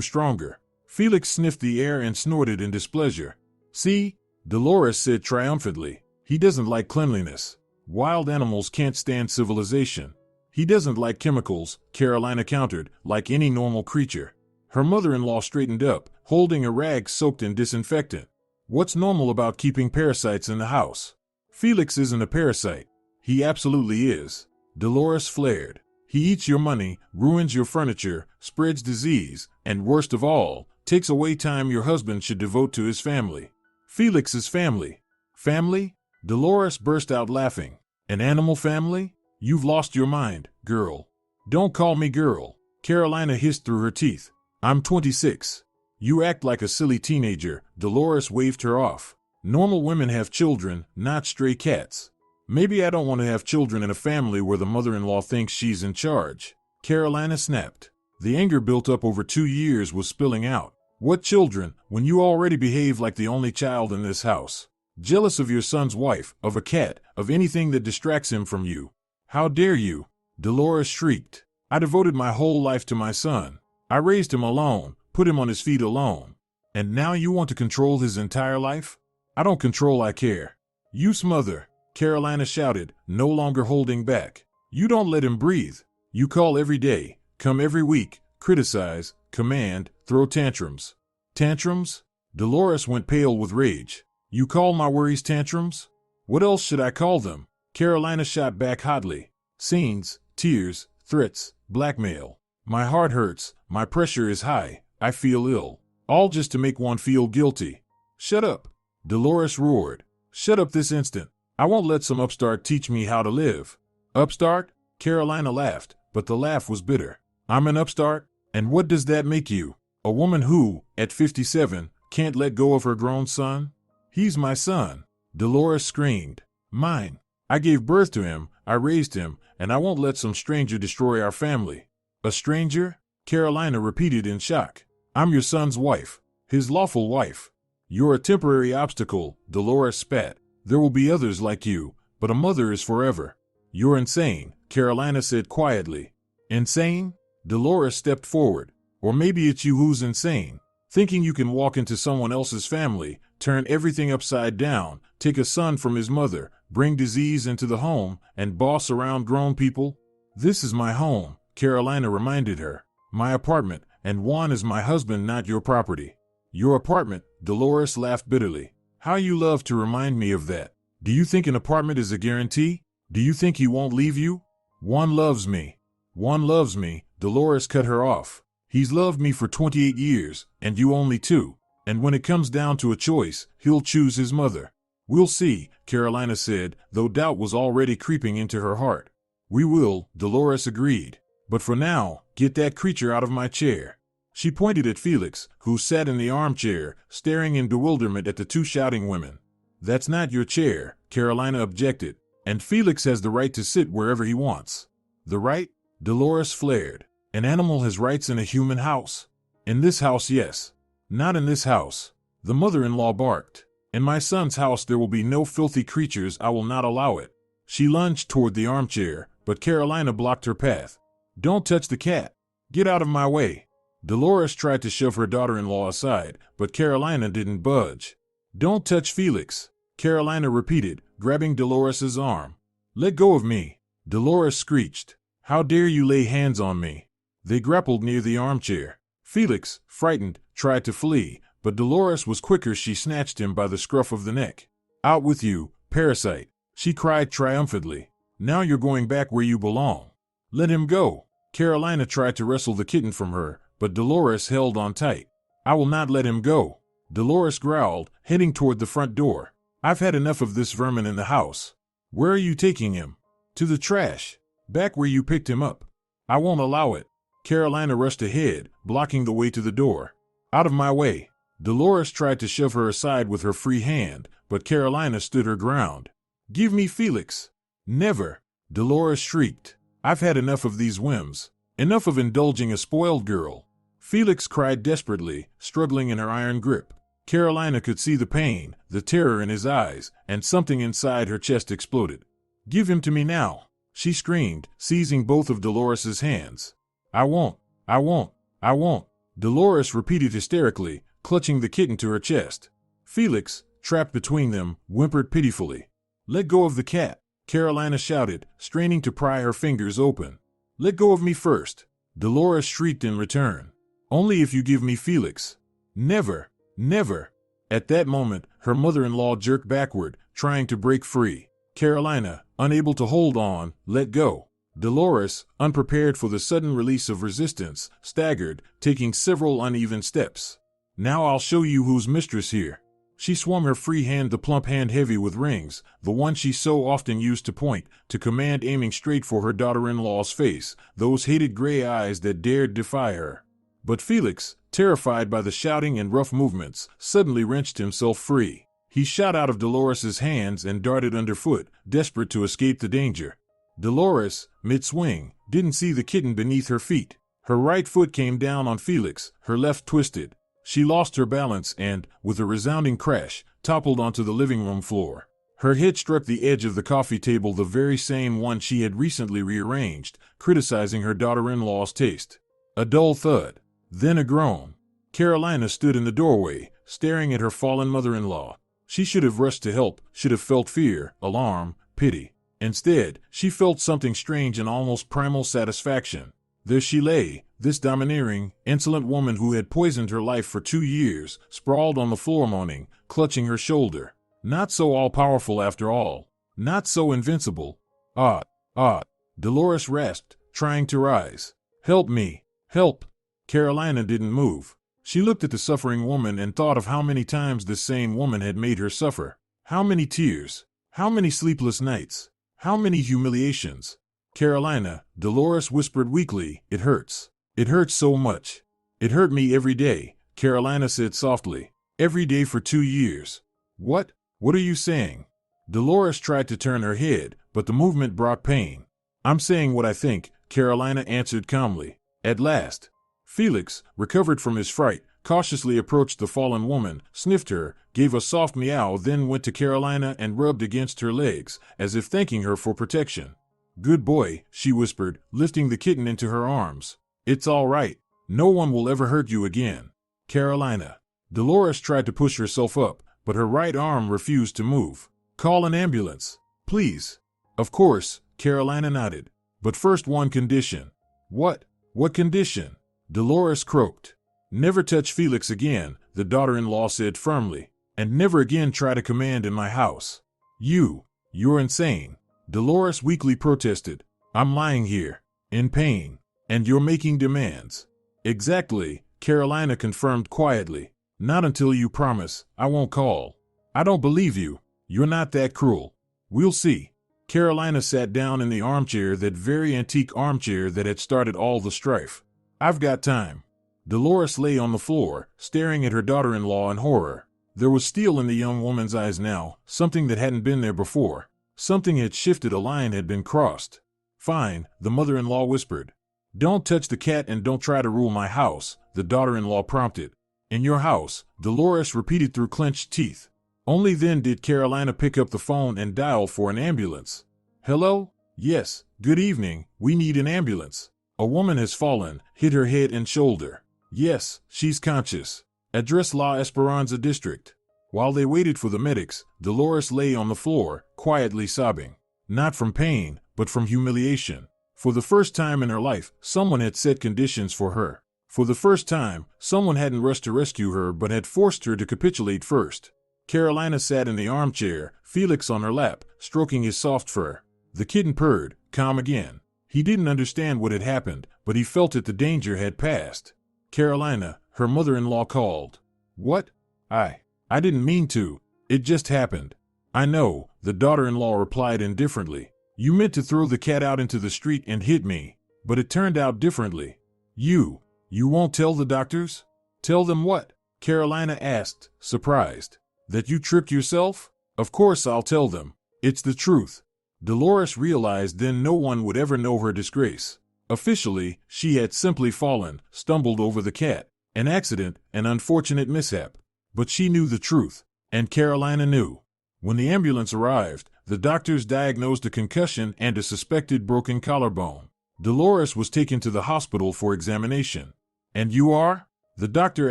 stronger. Felix sniffed the air and snorted in displeasure. See? Dolores said triumphantly. He doesn't like cleanliness. Wild animals can't stand civilization. He doesn't like chemicals, Carolina countered, like any normal creature. Her mother-in-law straightened up, holding a rag soaked in disinfectant. What's normal about keeping parasites in the house? Felix isn't a parasite. He absolutely is. Dolores flared. He eats your money, ruins your furniture, spreads disease, and worst of all, takes away time your husband should devote to his family. Felix's family. Family? Dolores burst out laughing. An animal family? You've lost your mind, girl. Don't call me girl. Carolina hissed through her teeth. I'm 26. You act like a silly teenager. Dolores waved her off. Normal women have children, not stray cats. Maybe I don't want to have children in a family where the mother-in-law thinks she's in charge. Carolina snapped. The anger built up over 2 years was spilling out. What children, when you already behave like the only child in this house? Jealous of your son's wife, of a cat, of anything that distracts him from you. How dare you? Dolores shrieked. I devoted my whole life to my son. I raised him alone, put him on his feet alone. And now you want to control his entire life? I don't control, I care. You smother, Carolina shouted, no longer holding back. You don't let him breathe. You call every day, come every week, criticize, command, throw tantrums. Tantrums? Dolores went pale with rage. You call my worries tantrums? What else should I call them? Carolina shot back hotly. Scenes, tears, threats, blackmail. My heart hurts, my pressure is high, I feel ill. All just to make one feel guilty. Shut up, Dolores roared. Shut up this instant. I won't let some upstart teach me how to live. Upstart? Carolina laughed, but the laugh was bitter. I'm an upstart? And what does that make you? A woman who, at 57, can't let go of her grown son? He's my son, Dolores screamed. Mine. I gave birth to him, I raised him, and I won't let some stranger destroy our family. A stranger? Carolina repeated in shock. I'm your son's wife, his lawful wife. You're a temporary obstacle, Dolores spat. There will be others like you, but a mother is forever. You're insane, Carolina said quietly. Insane? Dolores stepped forward. Or maybe it's you who's insane. Thinking you can walk into someone else's family, turn everything upside down, take a son from his mother, bring disease into the home, and boss around grown people? This is my home, Carolina reminded her. My apartment, and Juan is my husband, not your property. Your apartment, Dolores laughed bitterly. How you love to remind me of that. Do you think an apartment is a guarantee? Do you think he won't leave you? Juan loves me. Juan loves me, Dolores cut her off. He's loved me for 28 years, and you only 2. And when it comes down to a choice, he'll choose his mother. We'll see, Carolina said, though doubt was already creeping into her heart. We will, Dolores agreed. But for now, get that creature out of my chair. She pointed at Felix, who sat in the armchair, staring in bewilderment at the 2 shouting women. That's not your chair, Carolina objected, and Felix has the right to sit wherever he wants. The right? Dolores flared. An animal has rights in a human house. In this house, yes. Not in this house. The mother-in-law barked. In my son's house there will be no filthy creatures, I will not allow it. She lunged toward the armchair, but Carolina blocked her path. Don't touch the cat. Get out of my way. Dolores tried to shove her daughter-in-law aside, but Carolina didn't budge. Don't touch Felix, Carolina repeated, grabbing Dolores's arm. Let go of me, Dolores screeched. How dare you lay hands on me? They grappled near the armchair. Felix, frightened, tried to flee, but Dolores was quicker. She snatched him by the scruff of the neck. Out with you, parasite, she cried triumphantly. Now you're going back where you belong. Let him go. Carolina tried to wrestle the kitten from her, but Dolores held on tight. I will not let him go, Dolores growled, heading toward the front door. I've had enough of this vermin in the house. Where are you taking him? To the trash. Back where you picked him up. I won't allow it. Carolina rushed ahead, blocking the way to the door. Out of my way. Dolores tried to shove her aside with her free hand, but Carolina stood her ground. "Give me Felix." "Never!" Dolores shrieked. "I've had enough of these whims. Enough of indulging a spoiled girl." Felix cried desperately, struggling in her iron grip. Carolina could see the pain, the terror in his eyes, and something inside her chest exploded. "Give him to me now," she screamed, seizing both of Dolores's hands. "I won't, I won't, I won't," Dolores repeated hysterically, clutching the kitten to her chest. Felix, trapped between them, whimpered pitifully. "Let go of the cat," Carolina shouted, straining to pry her fingers open. "Let go of me first," Dolores shrieked in return. "Only if you give me Felix." "Never, never." At that moment, her mother-in-law jerked backward, trying to break free. Carolina, unable to hold on, let go. Dolores, unprepared for the sudden release of resistance, staggered, taking several uneven steps. "Now I'll show you who's mistress here." She swung her free hand, the plump hand heavy with rings, the one she so often used to point, to command, aiming straight for her daughter-in-law's face, those hated gray eyes that dared defy her. But Felix, terrified by the shouting and rough movements, suddenly wrenched himself free. He shot out of Dolores's hands and darted underfoot, desperate to escape the danger. Dolores, mid-swing, didn't see the kitten beneath her feet. Her right foot came down on Felix, her left twisted. She lost her balance and, with a resounding crash, toppled onto the living room floor. Her head struck the edge of the coffee table, the very same one she had recently rearranged, criticizing her daughter-in-law's taste. A dull thud. Then a groan. Carolina stood in the doorway, staring at her fallen mother-in-law. She should have rushed to help, should have felt fear, alarm, pity. Instead, she felt something strange and almost primal satisfaction. There she lay, this domineering, insolent woman who had poisoned her life for 2 years, sprawled on the floor moaning, clutching her shoulder. Not so all-powerful after all. Not so invincible. "Ah, ah," Dolores rasped, trying to rise. "Help me, help." Carolina didn't move. She looked at the suffering woman and thought of how many times this same woman had made her suffer. How many tears. How many sleepless nights. How many humiliations. "Carolina," Dolores whispered weakly, "it hurts. It hurts so much." "It hurt me every day," Carolina said softly. "Every day for 2 years." "What? What are you saying?" Dolores tried to turn her head, but the movement brought pain. "I'm saying what I think," Carolina answered calmly. At last, Felix, recovered from his fright, cautiously approached the fallen woman, sniffed her, gave a soft meow, then went to Carolina and rubbed against her legs, as if thanking her for protection. "Good boy," she whispered, lifting the kitten into her arms. "It's all right. No one will ever hurt you again." "Carolina." Dolores tried to push herself up, but her right arm refused to move. "Call an ambulance, please." "Of course," Carolina nodded. "But first, one condition." "What? What condition?" Dolores croaked. "Never touch Felix again," the daughter-in-law said firmly. "And never again try to command in my house." You're insane," Dolores weakly protested. "I'm lying here, in pain, and you're making demands." "Exactly," Carolina confirmed quietly. "Not until you promise. I won't call." "I don't believe you. You're not that cruel." "We'll see." Carolina sat down in the armchair, that very antique armchair that had started all the strife. "I've got time." Dolores lay on the floor, staring at her daughter-in-law in horror. There was steel in the young woman's eyes now, something that hadn't been there before. Something had shifted, a line had been crossed. "Fine," the mother-in-law whispered. "Don't touch the cat and don't try to rule my house," the daughter-in-law prompted. "In your house," Dolores repeated through clenched teeth. Only then did Carolina pick up the phone and dial for an ambulance. "Hello? Yes, good evening, we need an ambulance. A woman has fallen, hit her head and shoulder. Yes, she's conscious. Address La Esperanza District." While they waited for the medics, Dolores lay on the floor, quietly sobbing. Not from pain, but from humiliation. For the first time in her life, someone had set conditions for her. For the first time, someone hadn't rushed to rescue her but had forced her to capitulate first. Carolina sat in the armchair, Felix on her lap, stroking his soft fur. The kitten purred, calm again. He didn't understand what had happened, but he felt that the danger had passed. "Carolina," her mother-in-law called. "What? I didn't mean to. It just happened." "I know," the daughter-in-law replied indifferently. "You meant to throw the cat out into the street and hit me, but it turned out differently." You won't tell the doctors?" "Tell them what?" Carolina asked, surprised. That you tripped yourself? Of course I'll tell them. It's the truth. Dolores realized then no one would ever know her disgrace. Officially, she had simply fallen, stumbled over the cat. An accident, an unfortunate mishap. But she knew the truth. And Carolina knew. When the ambulance arrived, the doctors diagnosed a concussion and a suspected broken collarbone. Dolores was taken to the hospital for examination. And you are? The doctor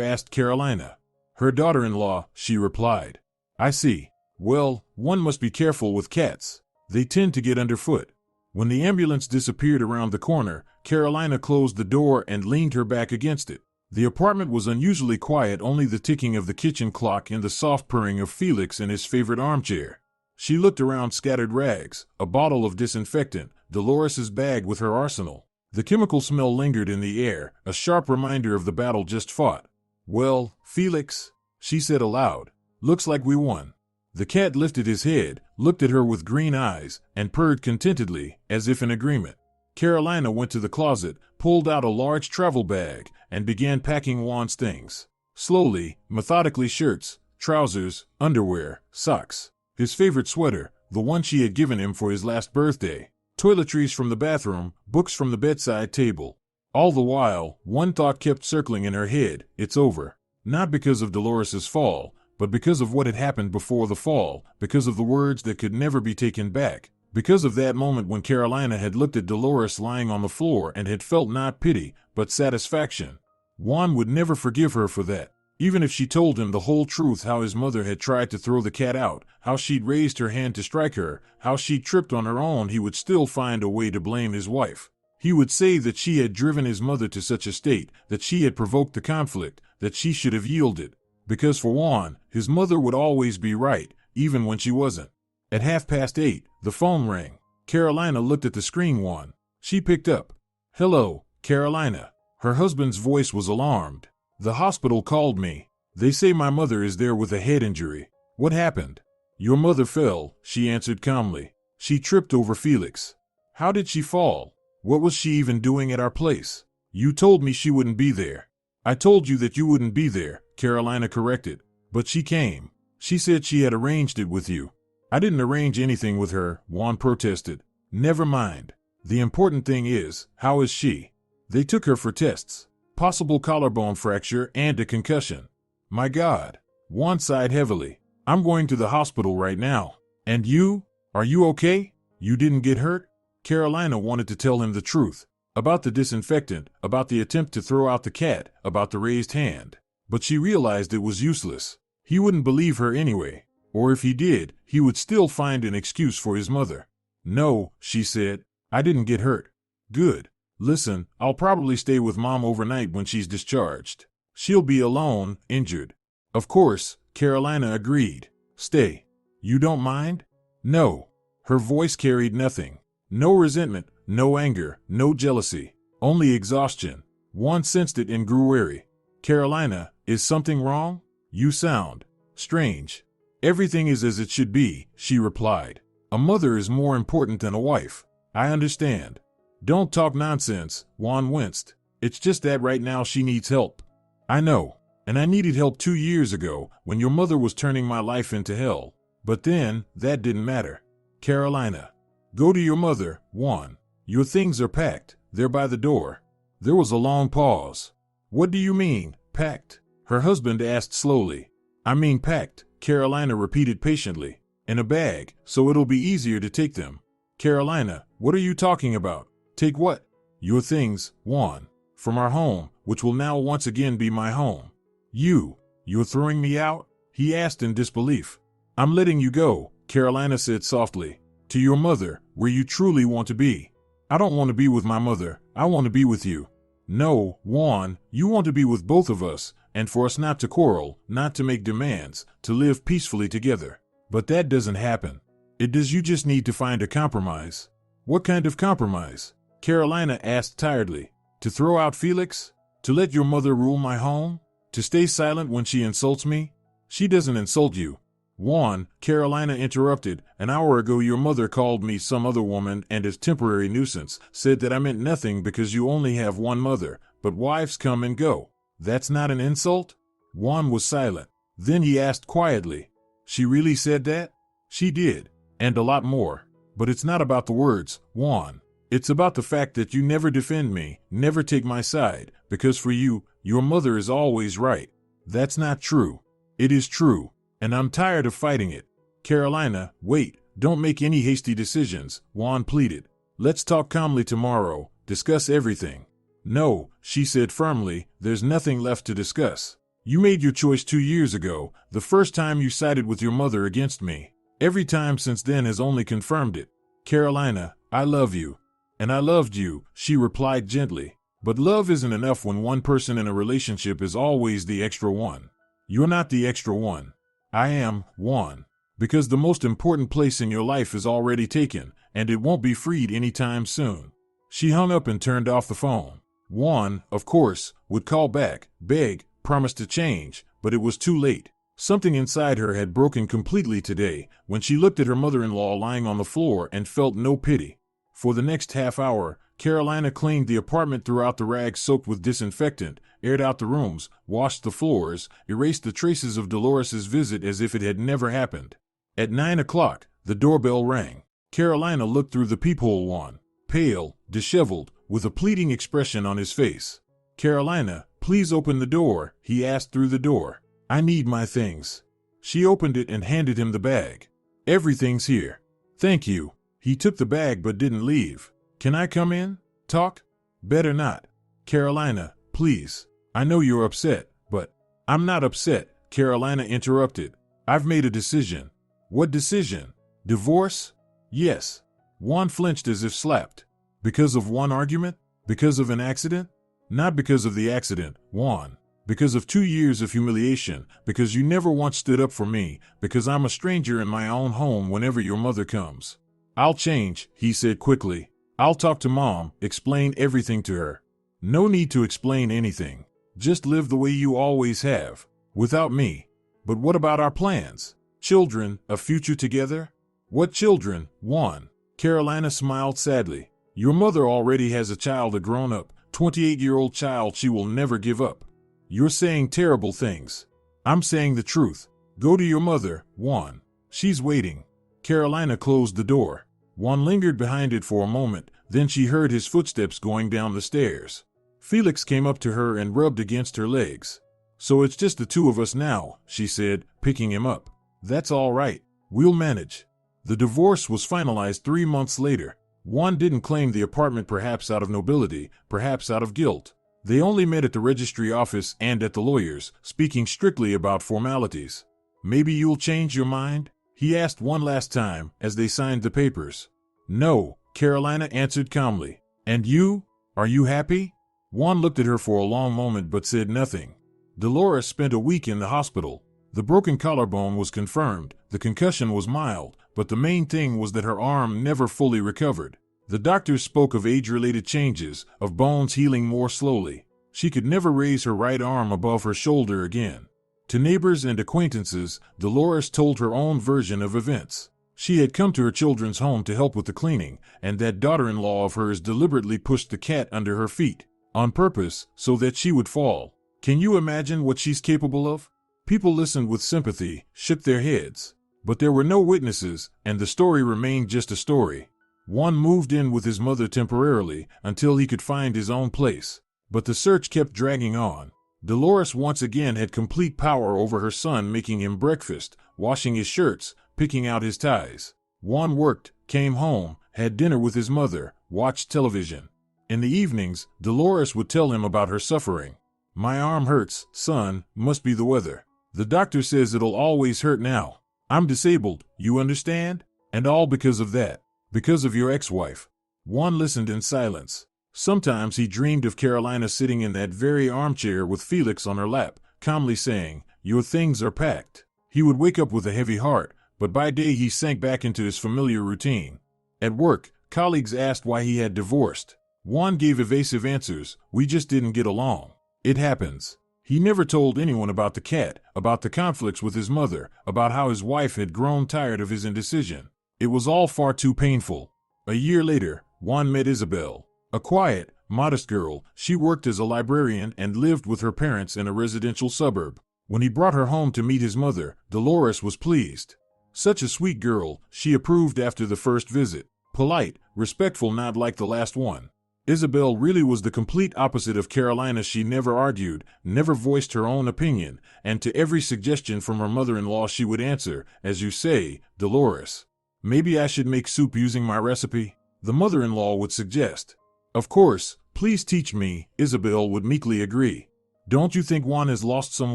asked Carolina. Her daughter-in-law, she replied. I see. Well, one must be careful with cats. They tend to get underfoot. When the ambulance disappeared around the corner, Carolina closed the door and leaned her back against it. The apartment was unusually quiet, only the ticking of the kitchen clock and the soft purring of Felix in his favorite armchair. She looked around scattered rags, a bottle of disinfectant, Dolores's bag with her arsenal. The chemical smell lingered in the air, a sharp reminder of the battle just fought. Well, Felix, she said aloud, looks like we won. The cat lifted his head, looked at her with green eyes, and purred contentedly, as if in agreement. Carolina went to the closet, pulled out a large travel bag, and began packing Juan's things. Slowly, methodically, shirts, trousers, underwear, socks. His favorite sweater, the one she had given him for his last birthday. Toiletries from the bathroom, books from the bedside table. All the while, one thought kept circling in her head, it's over. Not because of Dolores's fall, but because of what had happened before the fall, because of the words that could never be taken back, because of that moment when Carolina had looked at Dolores lying on the floor and had felt not pity, but satisfaction. Juan would never forgive her for that. Even if she told him the whole truth, how his mother had tried to throw the cat out, how she'd raised her hand to strike her, how she'd tripped on her own, he would still find a way to blame his wife. He would say that she had driven his mother to such a state, that she had provoked the conflict, that she should have yielded. Because for Juan, his mother would always be right, even when she wasn't. At 8:30, the phone rang. Carolina looked at the screen. Juan. She picked up. Hello, Carolina. Her husband's voice was alarmed. The hospital called me. They say my mother is there with a head injury. What happened? Your mother fell, she answered calmly. She tripped over Felix. How did she fall? What was she even doing at our place? You told me she wouldn't be there. I told you that you wouldn't be there, Carolina corrected. But she came. She said she had arranged it with you. I didn't arrange anything with her, Juan protested. Never mind. The important thing is, how is she? They took her for tests. Possible collarbone fracture and a concussion. My God. Juan sighed heavily. I'm going to the hospital right now. And you? Are you okay? You didn't get hurt? Carolina wanted to tell him the truth. About the disinfectant, about the attempt to throw out the cat, about the raised hand. But she realized it was useless. He wouldn't believe her anyway. Or if he did, he would still find an excuse for his mother. No, she said. I didn't get hurt. Good. Listen, I'll probably stay with Mom overnight when she's discharged. She'll be alone, injured. Of course, Carolina agreed. Stay. You don't mind? No. Her voice carried nothing. No resentment, no anger, no jealousy. Only exhaustion. Juan sensed it and grew wary. Carolina, is something wrong? You sound strange. Everything is as it should be, she replied. A mother is more important than a wife. I understand. Don't talk nonsense, Juan winced. It's just that right now she needs help. I know. And I needed help 2 years ago, when your mother was turning my life into hell. But then, that didn't matter. Carolina. Go to your mother, Juan. Your things are packed. They're by the door. There was a long pause. What do you mean, packed? Her husband asked slowly. I mean packed, Carolina repeated patiently. In a bag, so it'll be easier to take them. Carolina, what are you talking about? Take what? Your things, Juan. From our home, which will now once again be my home. You're throwing me out? He asked in disbelief. I'm letting you go, Carolina said softly. To your mother, where you truly want to be. I don't want to be with my mother, I want to be with you. No, Juan, you want to be with both of us, and for us not to quarrel, not to make demands, to live peacefully together. But that doesn't happen. It does. You just need to find a compromise. What kind of compromise? Carolina asked tiredly. To throw out Felix? To let your mother rule my home? To stay silent when she insults me? She doesn't insult you. Juan, Carolina interrupted. An hour ago your mother called me some other woman and as temporary nuisance, said that I meant nothing because you only have one mother, but wives come and go. That's not an insult? Juan was silent. Then he asked quietly, "She really said that?" "She did, and a lot more. But it's not about the words, Juan. It's about the fact that you never defend me, never take my side, because for you, your mother is always right." "That's not true." "It is true, and I'm tired of fighting it." "Carolina, wait, don't make any hasty decisions," Juan pleaded. "Let's talk calmly tomorrow, discuss everything." "No," she said firmly, "there's nothing left to discuss. You made your choice 2 years ago, the first time you sided with your mother against me. Every time since then has only confirmed it." "Carolina, I love you." "And I loved you," she replied gently. "But love isn't enough when one person in a relationship is always the extra one. You're not the extra one. I am, Juan. Because the most important place in your life is already taken, and it won't be freed anytime soon." She hung up and turned off the phone. Juan, of course, would call back, beg, promise to change, but it was too late. Something inside her had broken completely today when she looked at her mother-in-law lying on the floor and felt no pity. For the next half hour, Carolina cleaned the apartment throughout the rags soaked with disinfectant, aired out the rooms, washed the floors, erased the traces of Dolores's visit as if it had never happened. At 9 o'clock, the doorbell rang. Carolina looked through the peephole. Juan, pale, disheveled, with a pleading expression on his face. "Carolina, please open the door," he asked through the door. "I need my things." She opened it and handed him the bag. "Everything's here." "Thank you." He took the bag but didn't leave. "Can I come in? Talk?" "Better not." "Carolina, please. I know you're upset, but—" "I'm not upset," Carolina interrupted. "I've made a decision." "What decision? Divorce?" "Yes." Juan flinched as if slapped. "Because of one argument? Because of an accident?" "Not because of the accident, Juan. Because of 2 years of humiliation, because you never once stood up for me, because I'm a stranger in my own home whenever your mother comes." "I'll change," he said quickly. "I'll talk to Mom, explain everything to her." "No need to explain anything. Just live the way you always have, without me." "But what about our plans? Children, a future together?" "What children, Juan?" Carolina smiled sadly. "Your mother already has a child, a grown-up, 28-year-old child she will never give up." "You're saying terrible things." "I'm saying the truth. Go to your mother, Juan. She's waiting." Carolina closed the door. Juan lingered behind it for a moment, then she heard his footsteps going down the stairs. Felix came up to her and rubbed against her legs. "So it's just the two of us now," she said, picking him up. "That's all right. We'll manage." The divorce was finalized 3 months later. Juan didn't claim the apartment, perhaps out of nobility, perhaps out of guilt. They only met at the registry office and at the lawyer's, speaking strictly about formalities. "Maybe you'll change your mind?" he asked one last time as they signed the papers. "No," Carolina answered calmly. "And you? Are you happy?" Juan looked at her for a long moment but said nothing. Dolores spent a week in the hospital. The broken collarbone was confirmed, the concussion was mild, but the main thing was that her arm never fully recovered. The doctors spoke of age-related changes, of bones healing more slowly. She could never raise her right arm above her shoulder again. To neighbors and acquaintances, Dolores told her own version of events. She had come to her children's home to help with the cleaning, and that daughter-in-law of hers deliberately pushed the cat under her feet, on purpose, so that she would fall. Can you imagine what she's capable of? People listened with sympathy, shook their heads. But there were no witnesses, and the story remained just a story. Juan moved in with his mother temporarily, until he could find his own place. But the search kept dragging on. Dolores once again had complete power over her son, making him breakfast, washing his shirts, picking out his ties. Juan worked, came home, had dinner with his mother, watched television. In the evenings, Dolores would tell him about her suffering. "My arm hurts, son, must be the weather. The doctor says it'll always hurt now. I'm disabled, you understand? And all because of that. Because of your ex-wife." Juan listened in silence. Sometimes he dreamed of Carolina sitting in that very armchair with Felix on her lap, calmly saying, "Your things are packed." He would wake up with a heavy heart, but by day he sank back into his familiar routine. At work, colleagues asked why he had divorced. Juan gave evasive answers. "We just didn't get along. It happens." He never told anyone about the cat, about the conflicts with his mother, about how his wife had grown tired of his indecision. It was all far too painful. A year later, Juan met Isabel. A quiet, modest girl, she worked as a librarian and lived with her parents in a residential suburb. When he brought her home to meet his mother, Dolores was pleased. Such a sweet girl, she approved after the first visit. Polite, respectful, not like the last one. Isabel really was the complete opposite of Carolina. She never argued, never voiced her own opinion, and to every suggestion from her mother-in-law she would answer, "As you say, Dolores. Maybe I should make soup using my recipe?" The mother-in-law would suggest. "Of course, please teach me," Isabel would meekly agree. "Don't you think Juan has lost some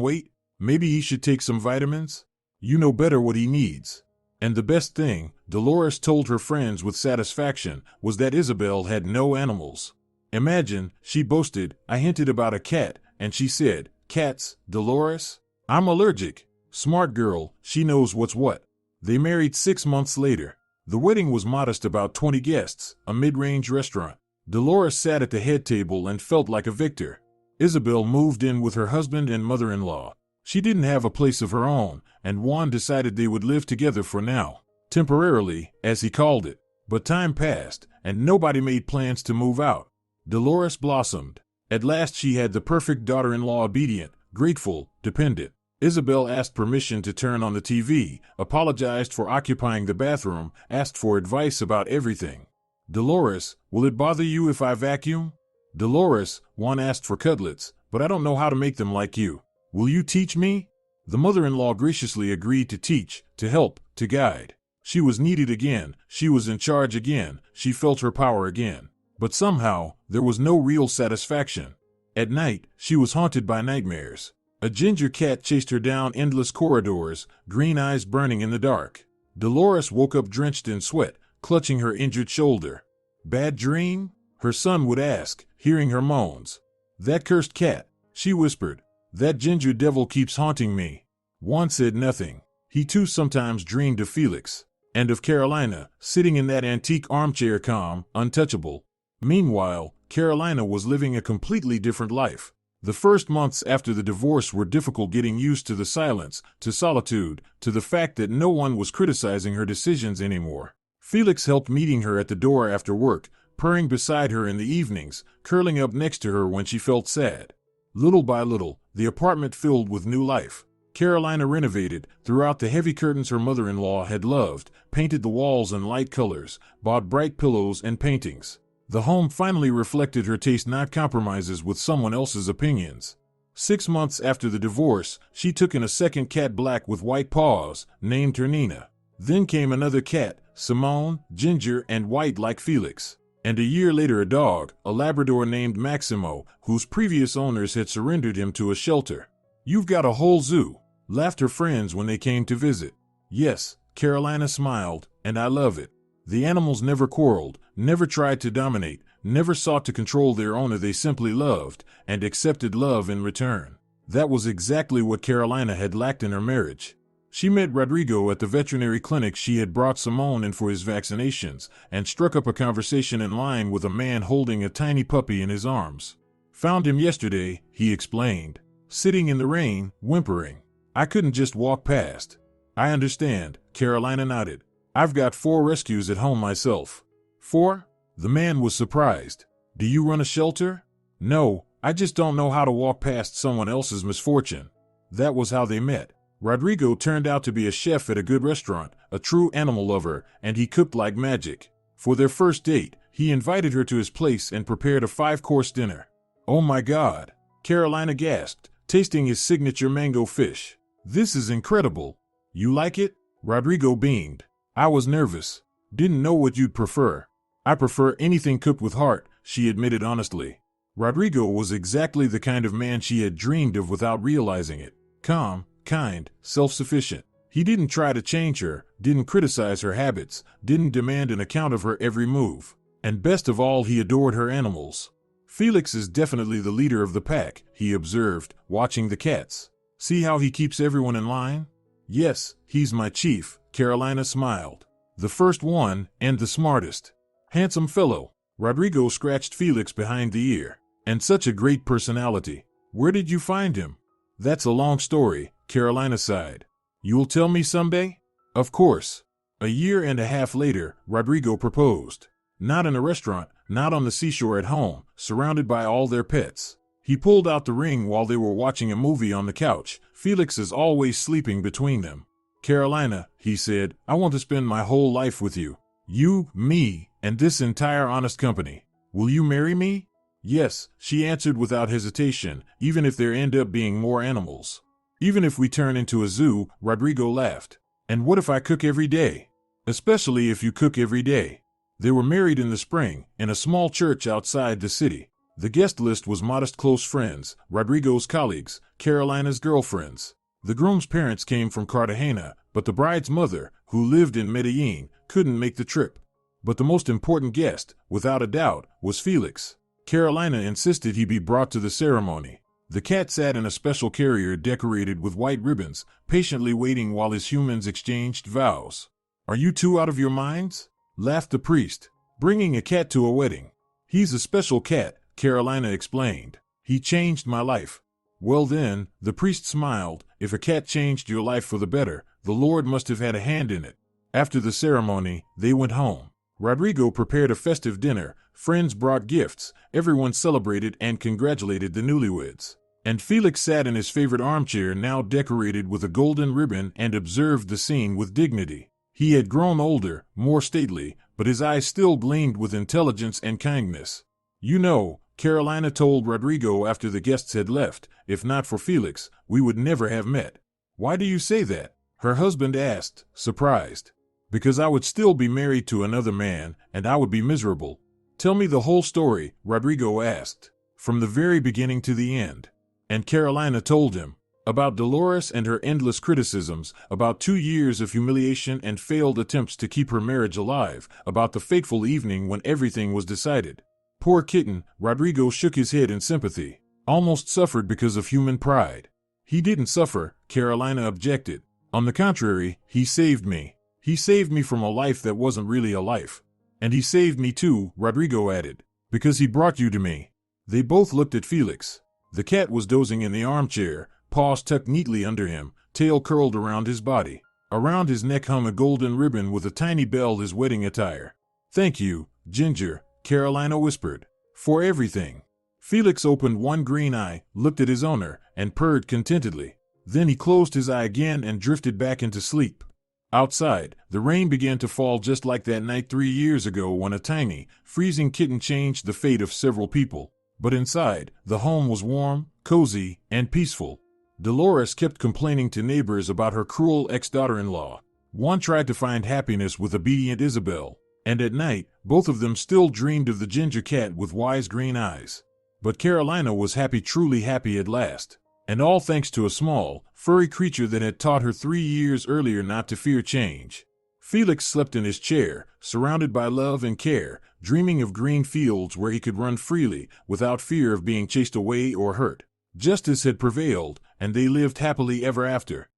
weight? Maybe he should take some vitamins? You know better what he needs." And the best thing, Dolores told her friends with satisfaction, was that Isabel had no animals. Imagine, she boasted, "I hinted about a cat, and she said, 'Cats, Dolores? I'm allergic.' Smart girl, she knows what's what." They married 6 months later. The wedding was modest, about 20 guests, a mid-range restaurant. Dolores sat at the head table and felt like a victor. Isabel moved in with her husband and mother-in-law. She didn't have a place of her own, and Juan decided they would live together for now. Temporarily, as he called it. But time passed, and nobody made plans to move out. Dolores blossomed. At last she had the perfect daughter-in-law, obedient, grateful, dependent. Isabel asked permission to turn on the TV, apologized for occupying the bathroom, asked for advice about everything. "Dolores, will it bother you if I vacuum?" "Dolores, Juan asked for cutlets, but I don't know how to make them like you. Will you teach me?" The mother-in-law graciously agreed to teach, to help, to guide. She was needed again, she was in charge again, she felt her power again. But somehow, there was no real satisfaction. At night, she was haunted by nightmares. A ginger cat chased her down endless corridors, green eyes burning in the dark. Dolores woke up drenched in sweat, clutching her injured shoulder. "Bad dream?" her son would ask, hearing her moans. "That cursed cat," she whispered. "That ginger devil keeps haunting me." Juan said nothing. He too sometimes dreamed of Felix, and of Carolina, sitting in that antique armchair, calm, untouchable. Meanwhile, Carolina was living a completely different life. The first months after the divorce were difficult, getting used to the silence, to solitude, to the fact that no one was criticizing her decisions anymore. Felix helped, meeting her at the door after work, purring beside her in the evenings, curling up next to her when she felt sad. Little by little, the apartment filled with new life. Carolina renovated, threw out the heavy curtains her mother-in-law had loved, painted the walls in light colors, bought bright pillows and paintings. The home finally reflected her taste, not compromises with someone else's opinions. 6 months after the divorce, she took in a second cat, black with white paws, named her Nina. Then came another cat, Simone, ginger and white like Felix. And a year later, a dog, a Labrador named Maximo, whose previous owners had surrendered him to a shelter. "You've got a whole zoo," laughed her friends when they came to visit. "Yes," Carolina smiled, "and I love it." The animals never quarreled, never tried to dominate, never sought to control their owner. They simply loved, and accepted love in return. That was exactly what Carolina had lacked in her marriage. She met Rodrigo at the veterinary clinic. She had brought Simone in for his vaccinations, and struck up a conversation in line with a man holding a tiny puppy in his arms. "Found him yesterday," he explained. "Sitting in the rain, whimpering. I couldn't just walk past." "I understand," Carolina nodded. "I've got 4 rescues at home myself." "4?" The man was surprised. "Do you run a shelter?" "No, I just don't know how to walk past someone else's misfortune." That was how they met. Rodrigo turned out to be a chef at a good restaurant, a true animal lover, and he cooked like magic. For their first date, he invited her to his place and prepared a 5-course dinner. "Oh my God," Carolina gasped, tasting his signature mango fish. "This is incredible." "You like it?" Rodrigo beamed. "I was nervous. Didn't know what you'd prefer." "I prefer anything cooked with heart," she admitted honestly. Rodrigo was exactly the kind of man she had dreamed of without realizing it. Calm, kind, self-sufficient. He didn't try to change her, didn't criticize her habits, didn't demand an account of her every move. And best of all, he adored her animals. "Felix is definitely the leader of the pack," he observed, watching the cats. "See how he keeps everyone in line?" "Yes, he's my chief," Carolina smiled. "The first one, and the smartest. Handsome fellow." Rodrigo scratched Felix behind the ear. "And such a great personality. Where did you find him?" "That's a long story," Carolina sighed. "You'll tell me someday?" "Of course." A year and a half later, Rodrigo proposed. Not in a restaurant, not on the seashore, at home, surrounded by all their pets. He pulled out the ring while they were watching a movie on the couch. Felix is always sleeping between them. Carolina, he said, I want to spend my whole life with you. You, me, and this entire honest company. Will you marry me? Yes, she answered without hesitation, even if there end up being more animals. Even if we turn into a zoo, Rodrigo laughed. And what if I cook every day? Especially if you cook every day. They were married in the spring, in a small church outside the city. The guest list was modest close friends, Rodrigo's colleagues, Carolina's girlfriends. The groom's parents came from Cartagena, but the bride's mother, who lived in Medellin, couldn't make the trip. But the most important guest, without a doubt, was Felix. Carolina insisted he be brought to the ceremony. The cat sat in a special carrier decorated with white ribbons, patiently waiting while his humans exchanged vows. Are you two out of your minds? Laughed the priest. Bringing a cat to a wedding. He's a special cat, Carolina explained. He changed my life. Well then, the priest smiled, if a cat changed your life for the better, the Lord must have had a hand in it. After the ceremony, they went home. Rodrigo prepared a festive dinner, friends brought gifts, everyone celebrated and congratulated the newlyweds. And Felix sat in his favorite armchair now decorated with a golden ribbon and observed the scene with dignity. He had grown older, more stately, but his eyes still gleamed with intelligence and kindness. You know, Carolina told Rodrigo after the guests had left, if not for Felix, we would never have met. Why do you say that? Her husband asked, surprised. Because I would still be married to another man, and I would be miserable. Tell me the whole story, Rodrigo asked, from the very beginning to the end. And Carolina told him, about Dolores and her endless criticisms, about 2 years of humiliation and failed attempts to keep her marriage alive, about the fateful evening when everything was decided. Poor kitten, Rodrigo shook his head in sympathy, almost suffered because of human pride. He didn't suffer, Carolina objected. On the contrary, he saved me. He saved me from a life that wasn't really a life. And he saved me too, Rodrigo added, because he brought you to me. They both looked at Felix. The cat was dozing in the armchair, paws tucked neatly under him, tail curled around his body. Around his neck hung a golden ribbon with a tiny bell, his wedding attire. Thank you, Ginger, Carolina whispered, for everything. Felix opened one green eye, looked at his owner, and purred contentedly. Then he closed his eye again and drifted back into sleep. Outside, the rain began to fall just like that night 3 years ago when a tiny, freezing kitten changed the fate of several people. But inside, the home was warm, cozy, and peaceful. Dolores kept complaining to neighbors about her cruel ex-daughter-in-law. One tried to find happiness with obedient Isabel, and at night, both of them still dreamed of the ginger cat with wise green eyes. But Carolina was happy, truly happy at last. And all thanks to a small, furry creature that had taught her 3 years earlier not to fear change. Felix slept in his chair, surrounded by love and care, dreaming of green fields where he could run freely, without fear of being chased away or hurt. Justice had prevailed, and they lived happily ever after.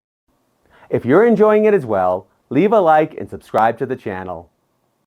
If you're enjoying it as well, leave a like and subscribe to the channel.